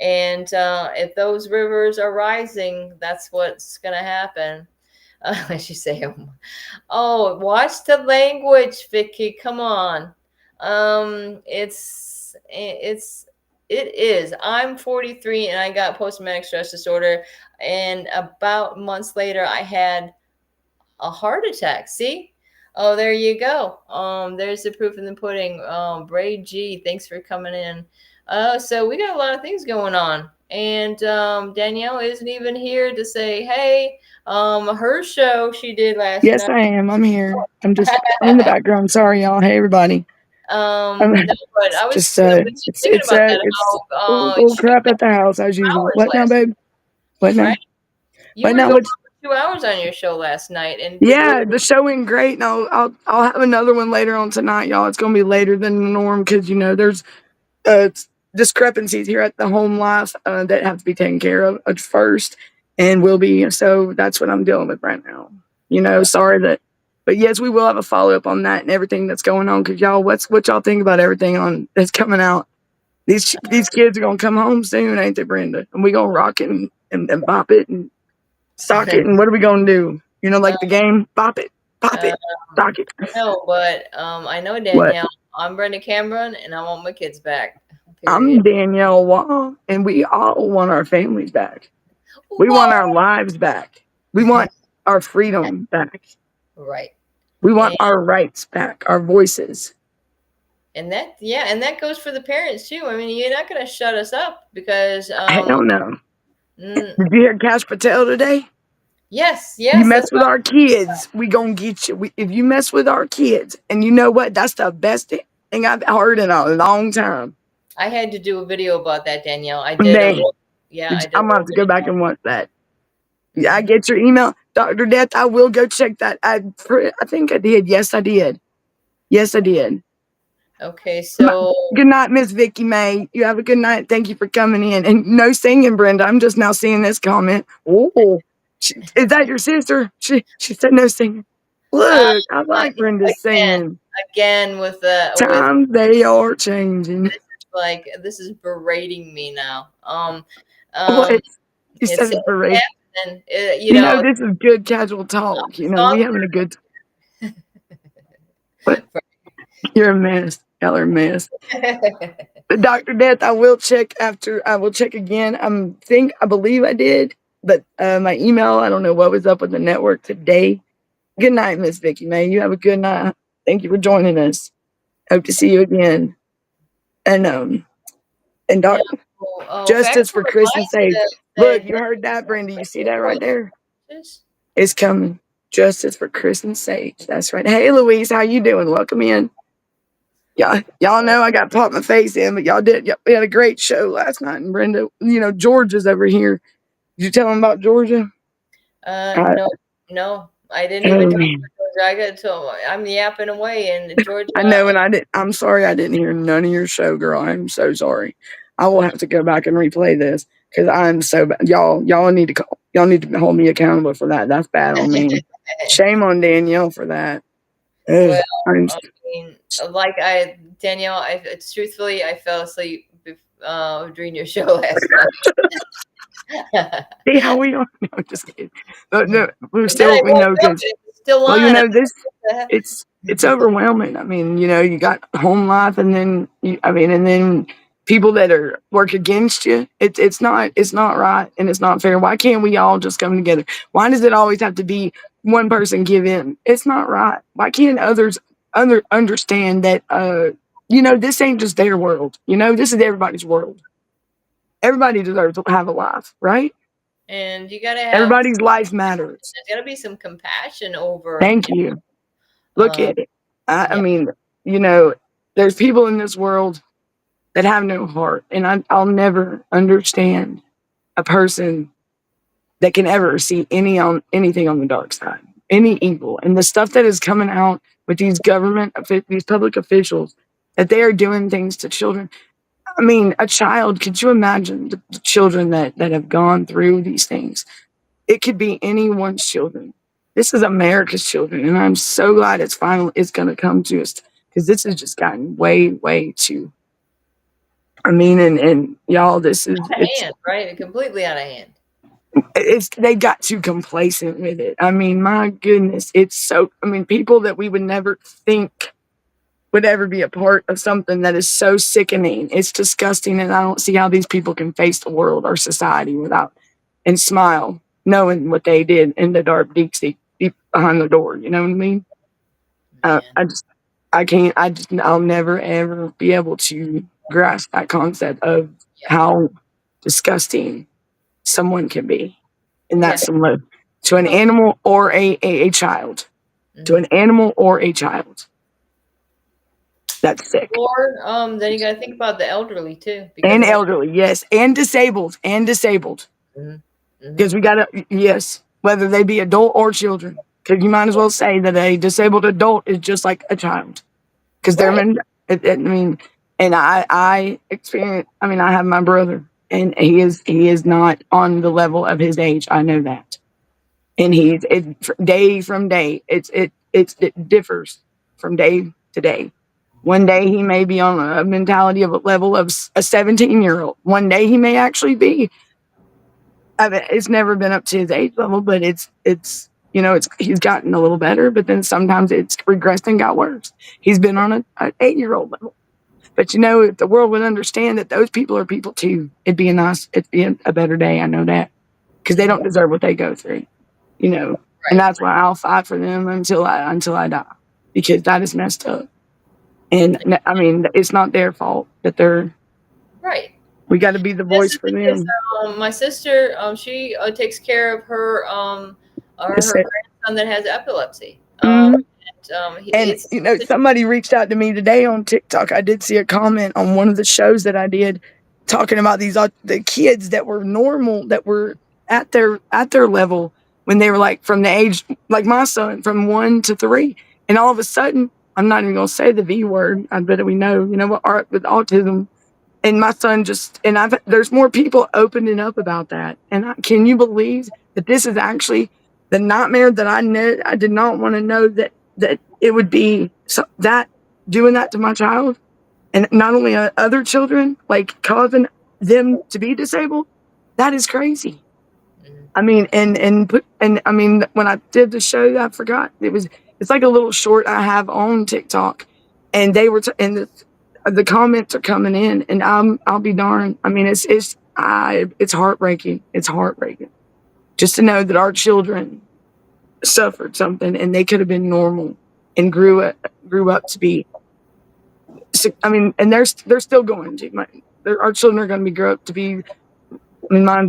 C: and if those rivers are rising, that's what's gonna happen. She say, "Oh, watch the language, Vicky. Come on." It is. I'm 43 and I got post-traumatic stress disorder. And about months later, I had a heart attack. See? Oh, there you go. There's the proof in the pudding. Braid G, thanks for coming in. So we got a lot of things going on. And Danielle isn't even here to say, hey, her show she did last
D: Yes,
C: night.
D: I am. I'm here. I'm in the background. Sorry, y'all. Hey, everybody.
C: No, but I was
D: just
C: thinking about that.
D: it's
C: How
D: old crap at the house as usual. What now, babe? What now?
C: right? You
D: What
C: were
D: now?
C: going
D: What's
C: for 2 hours on your show last night, and
D: yeah, the show went great. And I'll have another one later on tonight, y'all. It's gonna be later than the norm because there's discrepancies here at the home life that have to be taken care of at first, and will be. So that's what I'm dealing with right now. Sorry that, but yes, we will have a follow up on that and everything that's going on. Because y'all, what y'all think about everything on that's coming out? These kids are gonna come home soon, ain't they, Brenda? And we gonna rock it and bop it and sock it. And what are we gonna do? Like the game, bop it, pop it, sock it.
C: no, but I know
D: What?
C: Danielle. I'm Brenda Cameron, and I want my kids back.
D: I'm
C: Period.
D: Danielle Wall, and we all want our families back. We want our lives back. We want our freedom back.
C: Right.
D: We want our rights back, our voices.
C: And that goes for the parents too. I mean, you're not going to shut us up because
D: Hell no. Did you hear Cash Patel today?
C: Yes,
D: You mess with our kids, we gonna get you. If you mess with our kids, and you know what? That's the best thing I've heard in a long time.
C: I had to do a video about that, Danielle. I did.
D: Man,
C: I did.
D: I'm gonna have to go back and watch that. Yeah, I get your email, Dr. Death. I will go check that. I think I did. Yes, I did. Yes, I did.
C: Okay, so
D: good night, Miss Vicky May. You have a good night. Thank you for coming in. And no singing, Brenda. I'm just now seeing this comment. Oh, is that your sister? She said no singing. Look, I like Brenda singing.
C: Again with
D: times they are changing.
C: This is berating me now.
D: What? You said it's berating. This is good casual talk. We having a good. But you're a mess. Y'all are a mess. Dr. Death, I will check again. I believe I did, but my email, I don't know what was up with the network today. Good night, Miss Vicky May. You have a good night. Thank you for joining us. Hope to see you again. And justice for Kristen Sage. Look, you heard that, Brenda. You see that right there? It's coming. Justice for Kristen Sage. That's right. Hey, Louise, how you doing? Welcome in. Y'all know I got to pop my face in, but we had a great show last night. And Brenda, Georgia's over here. Did you tell them about Georgia?
C: No. I didn't even
D: Oh,
C: talk
D: man.
C: to Georgia. I got to. I'm yapping away, and Georgia.
D: I know, and I'm sorry I didn't hear none of your show, girl. I'm so sorry. I will have to go back and replay this because I'm so bad. Y'all need to call. Y'all need to hold me accountable for that. That's bad on me. Shame on Danielle for that. Ugh,
C: Well,
D: I'm
C: I mean, Danielle, it's truthfully, I fell asleep during your show last night.
D: see how we are. No, just kidding. But no,
C: But then I
D: we
C: woke
D: know
C: up and
D: because
C: it was still
D: well,
C: on.
D: this
C: What
D: it's overwhelming. I mean, you got home life, and then and then people that work against you. It's not right, and it's not fair. Why can't we all just come together? Why does it always have to be one person give in? It's not right. Why can't others understand that? This ain't just their world. This is everybody's world. Everybody deserves to have a life, right?
C: And you got to have,
D: Everybody's life matters.
C: there's got to be some compassion over,
D: Thank you. Look
C: um,
D: at it. I
C: yeah,
D: mean, there's people in this world that have no heart, and I'll never understand a person that can ever see anything on the dark side, any evil, and the stuff that is coming out with these these public officials that they are doing things to children. I mean, a child. Could you imagine the children that have gone through these things? It could be anyone's children. This is America's children, and I'm so glad it's going to come to us because this has just gotten way, way too. I mean, and y'all, this is
C: out of hand, right? Completely out of hand.
D: they got too complacent with it. I mean, my goodness, it's so. I mean, people that we would never think would ever be a part of something that is so sickening. It's disgusting, and I don't see how these people can face the world or society without and smile, knowing what they did in the dark, deep behind the door. You know what I mean?
C: Man.
D: I can't. I'll never ever be able to grasp that concept of
C: Yeah.
D: how disgusting someone can be, and
C: Yeah.
D: that's some love to an animal or a child, to an animal or a child. That's sick.
C: Or then you got to think about the elderly too,
D: And elderly, yes, and disabled, because we gotta, yes, whether they be adult or children, because you might as well say that a disabled adult is just like a child, because they're
C: Right.
D: I mean, and I experience. I mean, I have my brother, and he is not on the level of his age. I know that, and day from day. It differs from day to day. One day he may be on a mentality of a level of a 17-year-old. One day he may actually be. I mean, it's never been up to his age level, but he's gotten a little better. But then sometimes it's regressed and got worse. He's been on an 8-year-old level. But if the world would understand that those people are people too, it'd be a better day. I know that because they don't deserve what they go through. And that's why I'll fight for them until I die, because that is messed up. And I mean, it's not their fault that
C: Right.
D: we got to be the voice for them.
C: My sister, she takes care of her grandson that has epilepsy.
D: Somebody reached out to me today on TikTok. I did see a comment on one of the shows that I did talking about the kids that were normal, that were at their level when they were like from the age, like my son, from 1 to 3, and all of a sudden, I'm not even gonna say the V word. I bet we know, what with autism. And my son there's more people opening up about that. And can you believe that this is actually the nightmare that I knew? I did not want to know that it would be that doing that to my child, and not only other children, like causing them to be disabled. That is crazy. I mean, and I mean, when I did the show, I forgot it's like a little short I have on TikTok, and they were and the comments are coming in, and I'll be darned. I mean, it's heartbreaking. It's heartbreaking just to know that our children suffered something, and they could have been normal and grew up to be. I mean, and they're still going to. Our children are going to grow up to be. I mean, mine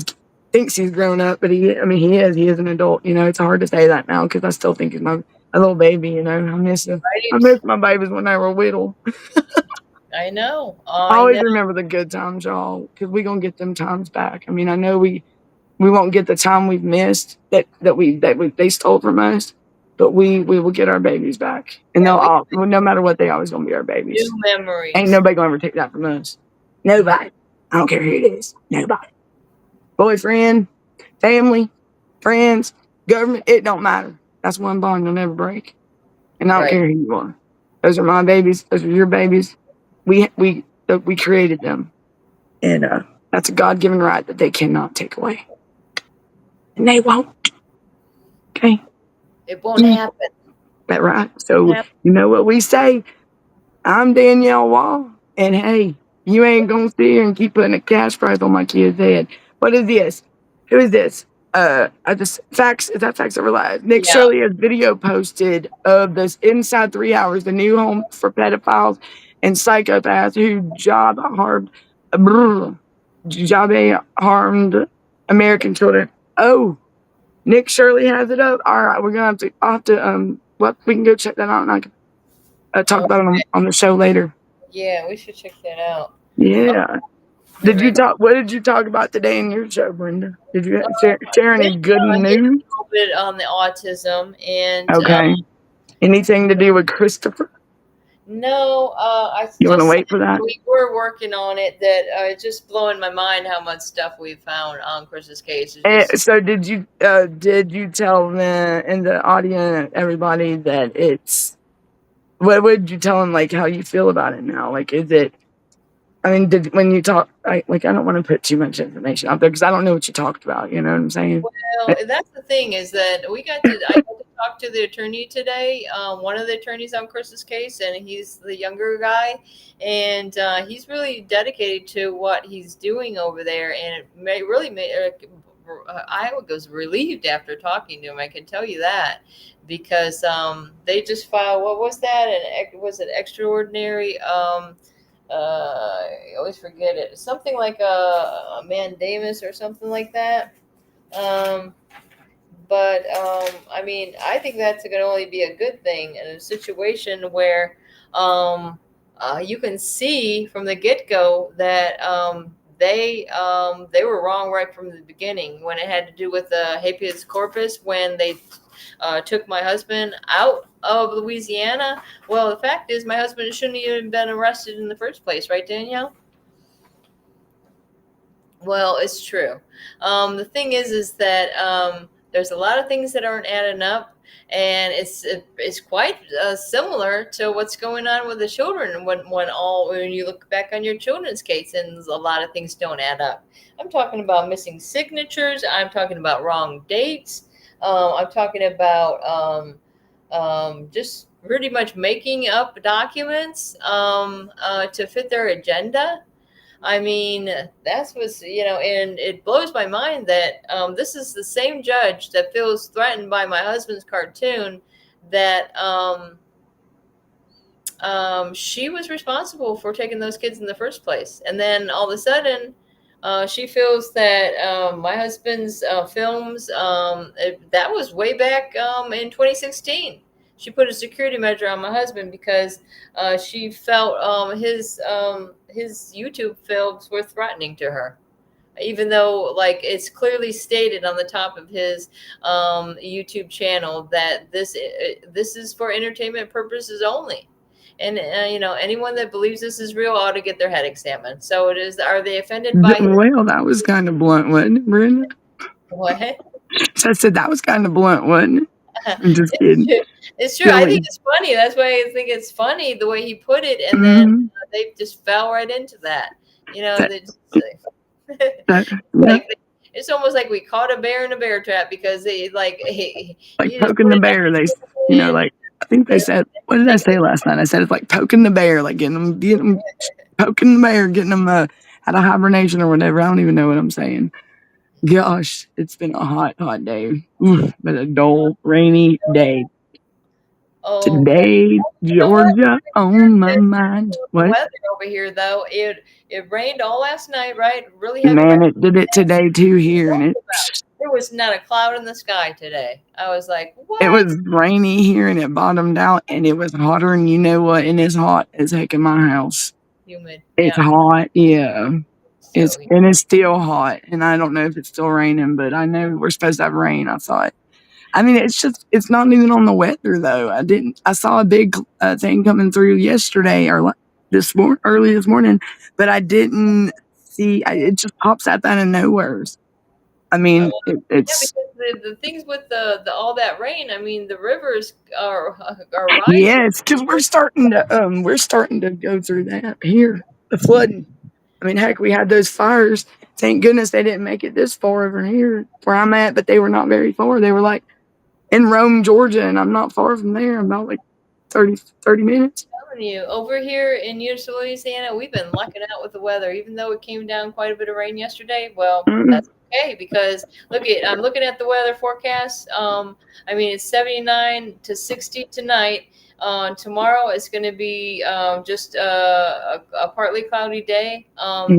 D: thinks he's grown up, but he is an adult. It's hard to say that now because I still think he's a little baby. I miss him. I miss my babies when they were little.
C: I know.
D: I always remember the good times, y'all, because we're gonna get them times back. I mean, I know we won't get the time we've missed that they stole from us, but we're gonna get them times back. I mean, I know we won't get the time we've missed that they stole from us, but we're gonna get them times back. I mean, I know we won't get the time we've missed that they stole from us, but we're gonna get them times back. I mean, I know we won't get the time we've missed that they stole from us, but we will get our babies back, and
C: Yeah,
D: no matter what, they always gonna be our babies.
C: new memories.
D: Ain't nobody gonna ever take that from us. Nobody. I don't care who it is. Nobody. Boyfriend, family, friends, government. It don't matter. That's one bond you'll never break. And I don't
C: Right.
D: care who you are. Those are my babies. Those are your babies. We created them, and that's a God-given right that they cannot take away, and they won't. Okay,
C: It won't happen.
D: that right. So you know what we say. I'm Danielle Wall, and hey, you ain't gonna sit here and keep putting a cash price on my kid's head. What is this? Who is this? I just facts. Is that facts over live? Nick
C: Yeah.
D: Shirley has video posted of this inside 3 hours, the new home for pedophiles and psychopaths who harmed American children. Oh, Nick Shirley has it up. All right, we're gonna have to. I'll have to. What we can go check that out, and I can talk about it on the show later.
C: Yeah, we should check that out.
D: Yeah.
C: You're right.
D: What did you talk about today in your show, Brenda? Did you share any good
C: hit
D: news?
C: a little bit on the autism and
D: Okay. Anything to do with Christopher?
C: no, I
D: You want to
C: just
D: wait for that?
C: we were working on it. That it's just blowing my mind how much stuff we found on Chris's case. It's just,
D: So did you tell them in the audience, everybody, that it's what would you tell them, like how you feel about it now? Like, is it? I mean, when you talk, I don't want to put too much information out there because I don't know what you talked about. You know what I'm saying?
C: well, that's the thing is that I got to talk to the attorney today, one of the attorneys on Chris's case, and he's the younger guy, and he's really dedicated to what he's doing over there, and it really made I was relieved after talking to him. I can tell you that because they just filed, what was that? Was it extraordinary? I always forget it. Something like a mandamus or something like that. I mean, I think that's going to only be a good thing in a situation where you can see from the get-go that they were wrong right from the beginning when it had to do with the habeas corpus when they took my husband out of Louisiana. Well, the fact is my husband shouldn't have even been arrested in the first place, right, Danielle? Well, it's true. The thing is that there's a lot of things that aren't adding up, and it's quite similar to what's going on with the children when you look back on your children's case, and a lot of things don't add up. I'm talking about missing signatures. I'm talking about wrong dates. I'm talking about just pretty much making up documents to fit their agenda. I mean, that's what's, and it blows my mind that this is the same judge that feels threatened by my husband's cartoon that she was responsible for taking those kids in the first place. And then all of a sudden, she feels that my husband's films, that was way back in 2016. She put a security measure on my husband because she felt his YouTube films were threatening to her, even though like it's clearly stated on the top of his YouTube channel that this is for entertainment purposes only. And anyone that believes this is real ought to get their head examined. So it is. Are they offended by?
D: Well, that was kind of blunt, wasn't it, Brenda?
C: What?
D: So I said that was kind of blunt, wasn't it? I'm just kidding.
C: It's true. I think it's funny. That's why I think it's funny the way he put it, and then they just fell right into that. It's almost like we caught a bear in a bear trap because they like
D: poking the bear. They like I think they said. What did I say last night? I said it's like poking the bear, like getting them poking the bear, getting them out of hibernation or whatever. I don't even know what I'm saying. Gosh, it's been a hot day, but a dull, rainy day. Today, Georgia on my mind. What?
C: Weather over here, though, it rained all last night, right? Really heavy.
D: Man, it did it today too here, and
C: there was not a cloud in the sky today. I was like, what?
D: It was rainy here, and it bottomed out, and it was hotter, and you know what? And it's hot as heck in my house.
C: Humid.
D: It's hot, yeah. And it's still hot, and I don't know if it's still raining, but I know we're supposed to have rain. I thought I mean, it's not even on the weather though. I saw a big thing coming through yesterday or early this morning, but I didn't see, it just pops up out of nowhere. I mean,
C: Yeah,
D: it's,
C: because the things with the all that rain, I mean, the rivers are rising.
D: yes, because we're starting to go through that here, the flooding. I mean, heck, we had those fires. Thank goodness they didn't make it this far over here where I'm at, but they were not very far. They were like in Rome, Georgia, and I'm not far from there. I'm about like 30 minutes.
C: Telling you, over here in Eunice, Louisiana, we've been lucking out with the weather, even though it came down quite a bit of rain yesterday. Well,
D: Mm-mm.
C: that's okay because I'm looking at the weather forecast. I mean, it's 79 to 60 tonight. Tomorrow it's going to be just a partly cloudy day.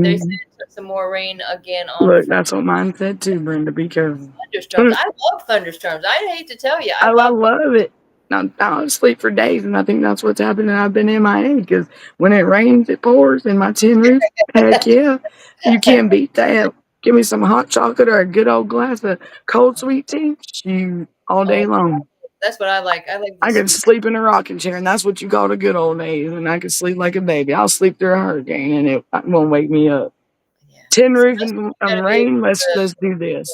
C: They said some more rain again on
D: Look, that's what mine said too, Brenda. Be careful.
C: thunderstorms. I love thunderstorms. I hate to tell you,
D: I
C: I love.
D: love it. I don't sleep for days, and I think that's what's happening. I've been MIA because when it rains, it pours in my tin roof. Heck yeah. You can't beat that. Give me some hot chocolate or a good old glass of cold sweet tea. Shoot, all day
C: Oh,
D: long.
C: that's what I like. I like the
D: I could
C: sweet.
D: sleep in a rocking chair, and that's what you call the good old days. And I could sleep like a baby. I'll sleep through a hurricane, and it won't wake me up.
C: Yeah.
D: Tin
C: So
D: roof
C: that's what
D: and
C: you gotta be able
D: rain.
C: to
D: Let's do this.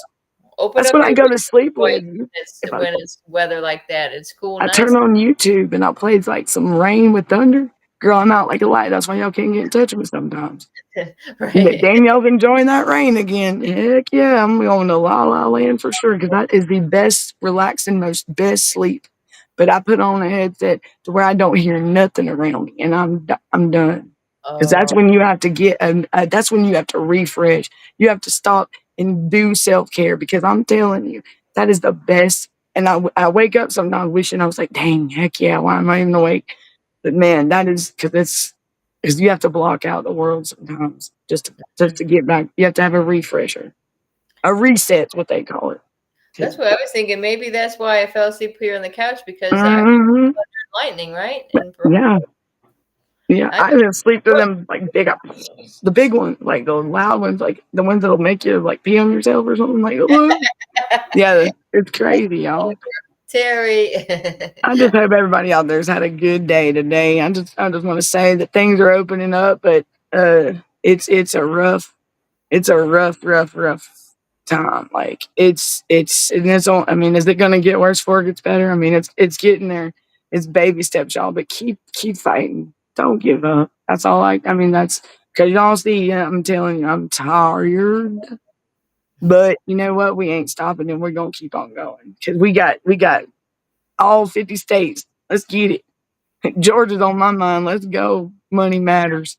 C: open
D: That's
C: up
D: what I
C: your
D: go to sleep
C: voice
D: with.
C: when it's weather like that. It's cool,
D: I
C: nice.
D: turn on YouTube and I play like some rain with thunder. Girl, I'm out like a light. That's why y'all can't get in touch with me sometimes. Yeah,
C: Right.
D: Danielle's enjoying that rain again. Heck yeah, I'm going to La La Land for sure because that is the best, relaxing, most best sleep. But I put on a headset to where I don't hear nothing around me, and I'm done. Because that's
C: Oh,
D: when you have to that's when you have to refresh. You have to stop and do self care because I'm telling you that is the best. And I wake up sometimes wishing I was like, dang, heck yeah, why am I even awake? But man, that is because you have to block out the world sometimes just to get back. You have to have a refresher, a reset's what they call it.
C: that's what I was thinking. Maybe that's why I fell asleep here on the couch because I
D: Hmm.
C: lightning, right? And
D: Yeah, yeah.
C: I
D: I didn't sleep through them like the big ones, like the loud ones, like the ones that'll make you like pee on yourself or something. Like, "Ugh." Yeah, it's crazy, y'all.
C: Terry.
D: I just hope everybody out there's had a good day today. I just want to say that things are opening up, but it's a rough time. Like and it's on. I mean, is it going to get worse before it gets better? I mean, it's getting there. It's baby steps, y'all. But keep fighting. Don't give up. That's all. I mean, that's because y'all see. I'm telling you, I'm tired. But you know what? We ain't stopping, and we're gonna keep on going because we got all 50 states. Let's get it. Georgia's on my mind. Let's go. Money matters.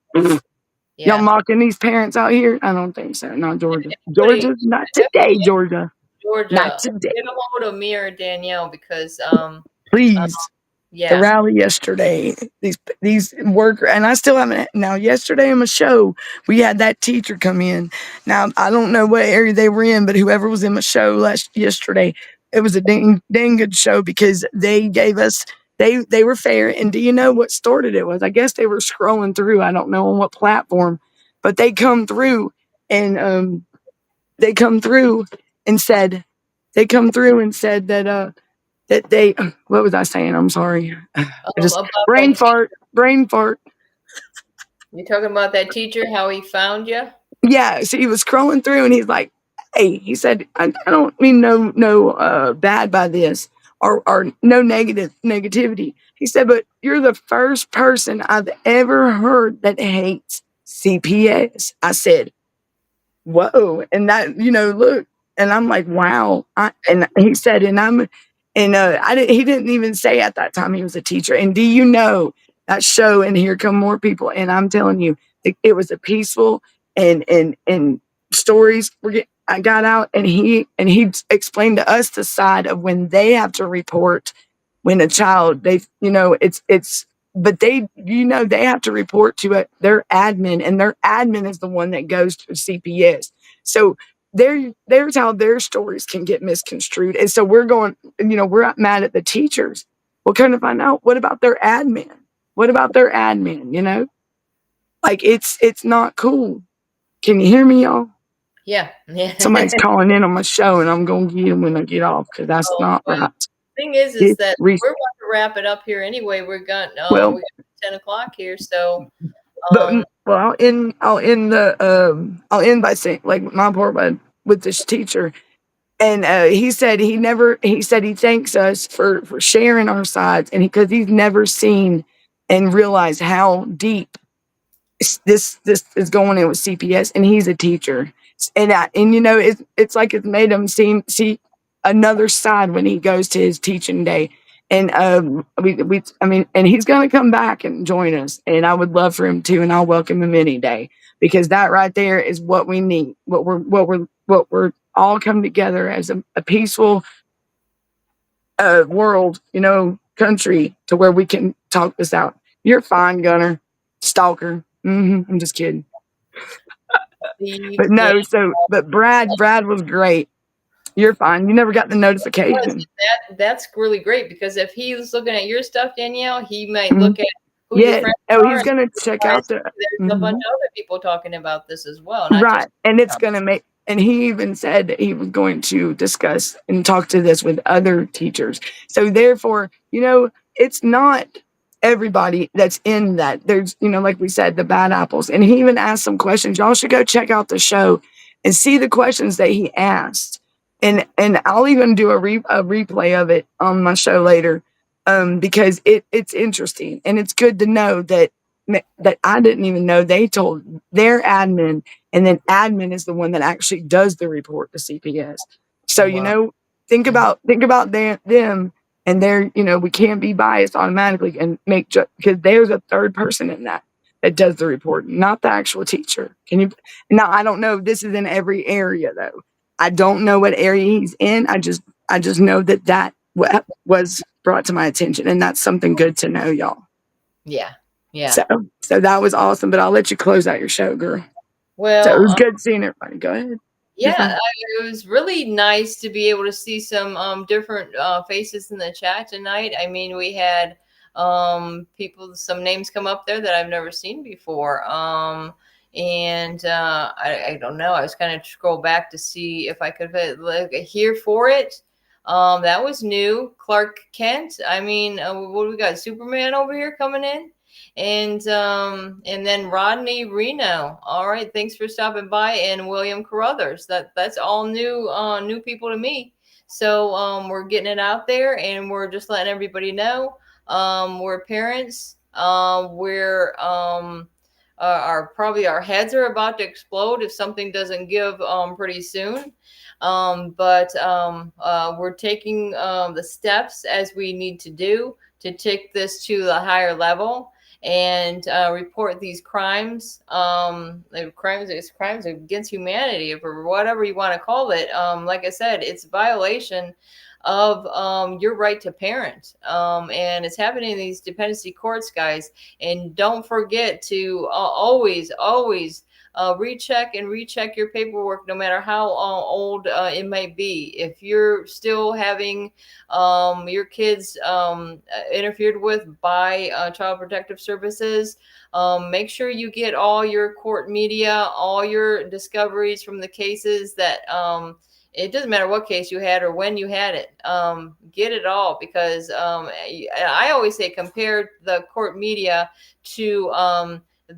D: Y'all
C: Yeah.
D: mocking these parents out here? I don't think so. Not Georgia.
C: Everybody,
D: Georgia, not today, Georgia. Not
C: Georgia,
D: today.
C: get a hold of me or Danielle because uh,
D: Please. The
C: yeah.
D: rally yesterday, these worker, and I still haven't. Now, yesterday in my show, we had that teacher come in. Now, I don't know what area they were in, but whoever was in my show yesterday, it was a dang good show because they gave us they were fair. And do you know what started it was? I guess they were scrolling through. I don't know on what platform, but and they come through and said that they what was I saying? I'm sorry. I just
C: About
D: brain
C: that
D: fart, brain fart.
C: you talking about that teacher, how he found you?
D: Yeah, so he was scrolling through and he's like, "Hey," he said, I don't mean no bad by this or no negativity." He said, "But you're the first person I've ever heard that hates CPS." I said, "Whoa!" And that look, and I'm like, "Wow!" And he said, I didn't. He didn't even say at that time he was a teacher. And do you know that show? And here come more people. And I'm telling you, it was a peaceful and stories. I got out, and he explained to us the side of when they have to report when a child it's but they have to report to their admin, and their admin is the one that goes to CPS. So there's how their stories can get misconstrued. And so we're mad at the teachers. Well, kind of find out, what about their admin? What about their admin? Like it's not cool. Can you hear me, y'all?
C: Yeah. Yeah.
D: Somebody's calling in on my show, and I'm going to get them when I get off because that's
C: Oh,
D: not
C: but
D: right.
C: thing is
D: It's
C: that we're about to wrap it up here anyway.
D: well,
C: We got 10 o'clock here, so
D: but
C: um,
D: I'll end by saying, like, my poor bud with this teacher. And he said he said he thanks us for sharing our sides, and because he's never seen and realized how deep this is going in with CPS, and he's a teacher, and you know, it's like it's made him see another side when he goes to his teaching day. And we I mean, and he's going to come back and join us, and I would love for him to, and I'll welcome him any day, because that right there is what we need, what we're all come together as a peaceful world, you know, country, to where we can talk this out. You're fine, Gunner. Stalker. I'm just kidding.
C: Steve,
D: But
C: Dan
D: no, but Brad was great. You're fine. You never got the
C: was.
D: notification.
C: That's really great because if he's looking at your stuff, Danielle, he might
D: Mhm.
C: look at who your
D: Yeah.
C: friends
D: Oh,
C: are
D: he's
C: and
D: gonna check
C: realize
D: out the
C: there's a bunch
D: mhm.
C: of other people talking about this as well, not
D: Right.
C: just.
D: And it's gonna make, and he even said that he was going to discuss and talk to this with other teachers. So therefore, you know, it's not everybody that's in that. There's, you know, like we said, the bad apples. And he even asked some questions. Y'all should go check out the show and see the questions that he asked. And I'll even do a replay of it on my show later, because it's interesting, and it's good to know that I didn't even know they told their admin, and then admin is the one that actually does the report to CPS. So, you
C: Wow.
D: know, think about them and their, you know, we can't be biased automatically and make because there's a third person in that does the report, not the actual teacher. Can you? Now, I don't know if this is in every area though. I don't know what area he's in. I just know that was brought to my attention, and that's something good to know, y'all.
C: Yeah. Yeah.
D: So, so that was awesome. But I'll let you close out your show, girl. So it
C: Well,
D: was good seeing everybody. Go ahead. You're
C: yeah,
D: fine.
C: it was really nice to be able to see some different faces in the chat tonight. I mean, we had people, some names come up there that I've never seen before. And I don't know. I was kind of scroll back to see if I could like here for it. That was new. Clark Kent. I mean, what do we got? Superman over here coming in. And then Rodney Reno. All right, thanks for stopping by, and William Carruthers. That's all new people to me. So we're getting it out there, and we're just letting everybody know. We're parents. We're probably our heads are about to explode if something doesn't give pretty soon. But we're taking the steps as we need to do to take this to the higher level and report these crimes, crimes against humanity, or whatever you want to call it. Like I said, it's violation of your right to parent, and it's happening in these dependency courts, guys. And don't forget to always recheck your paperwork, no matter how old it might be. If you're still having your kids interfered with by Child Protective Services, make sure you get all your court media, all your discoveries from the cases that it doesn't matter what case you had or when you had it. Get it all, because I always say compare the court media to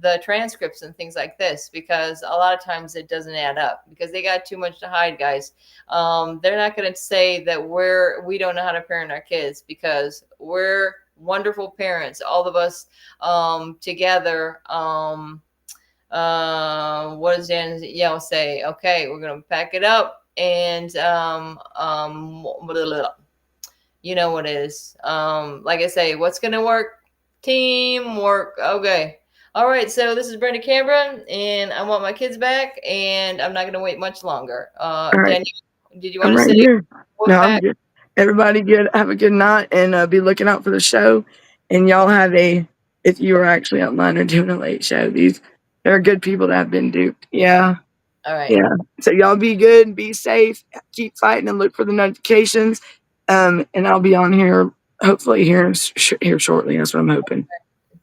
C: the transcripts and things like this, because a lot of times it doesn't add up because they got too much to hide, guys. They're not going to say that we don't know how to parent our kids, because we're wonderful parents, all of us together. What does Danielle say? Okay, we're gonna pack it up, and blah, blah, blah. You know what it is. Like I say, what's gonna work? Teamwork. Okay. All right. So this is Brenda Canberra, and I want my kids back, and I'm not gonna wait much longer.
D: All right.
C: Danielle, did you want
D: I'm
C: to
D: right
C: say
D: here.
C: we'll
D: No, I'm
C: pack?
D: good. Everybody good. Have a good night, and be looking out for the show. And y'all have if you are actually online or doing a late show, there are good people that have been duped. Yeah.
C: All right.
D: Yeah. So y'all be good and be safe. Keep fighting and look for the notifications. And I'll be on here hopefully here shortly. That's what I'm hoping.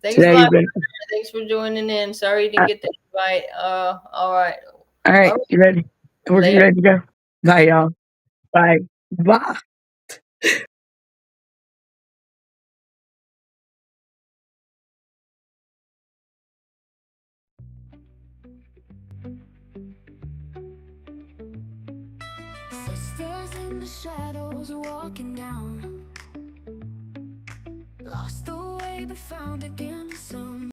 C: Thanks a
D: Today's
C: lot.
D: been
C: Thanks for joining in. Sorry you didn't get the invite. All right.
D: all
C: All
D: right.
C: right.
D: You ready? We're
C: Later.
D: ready to go. Bye, y'all. Bye. Bye.
G: Sisters in the shadows walking down, lost the way but found again some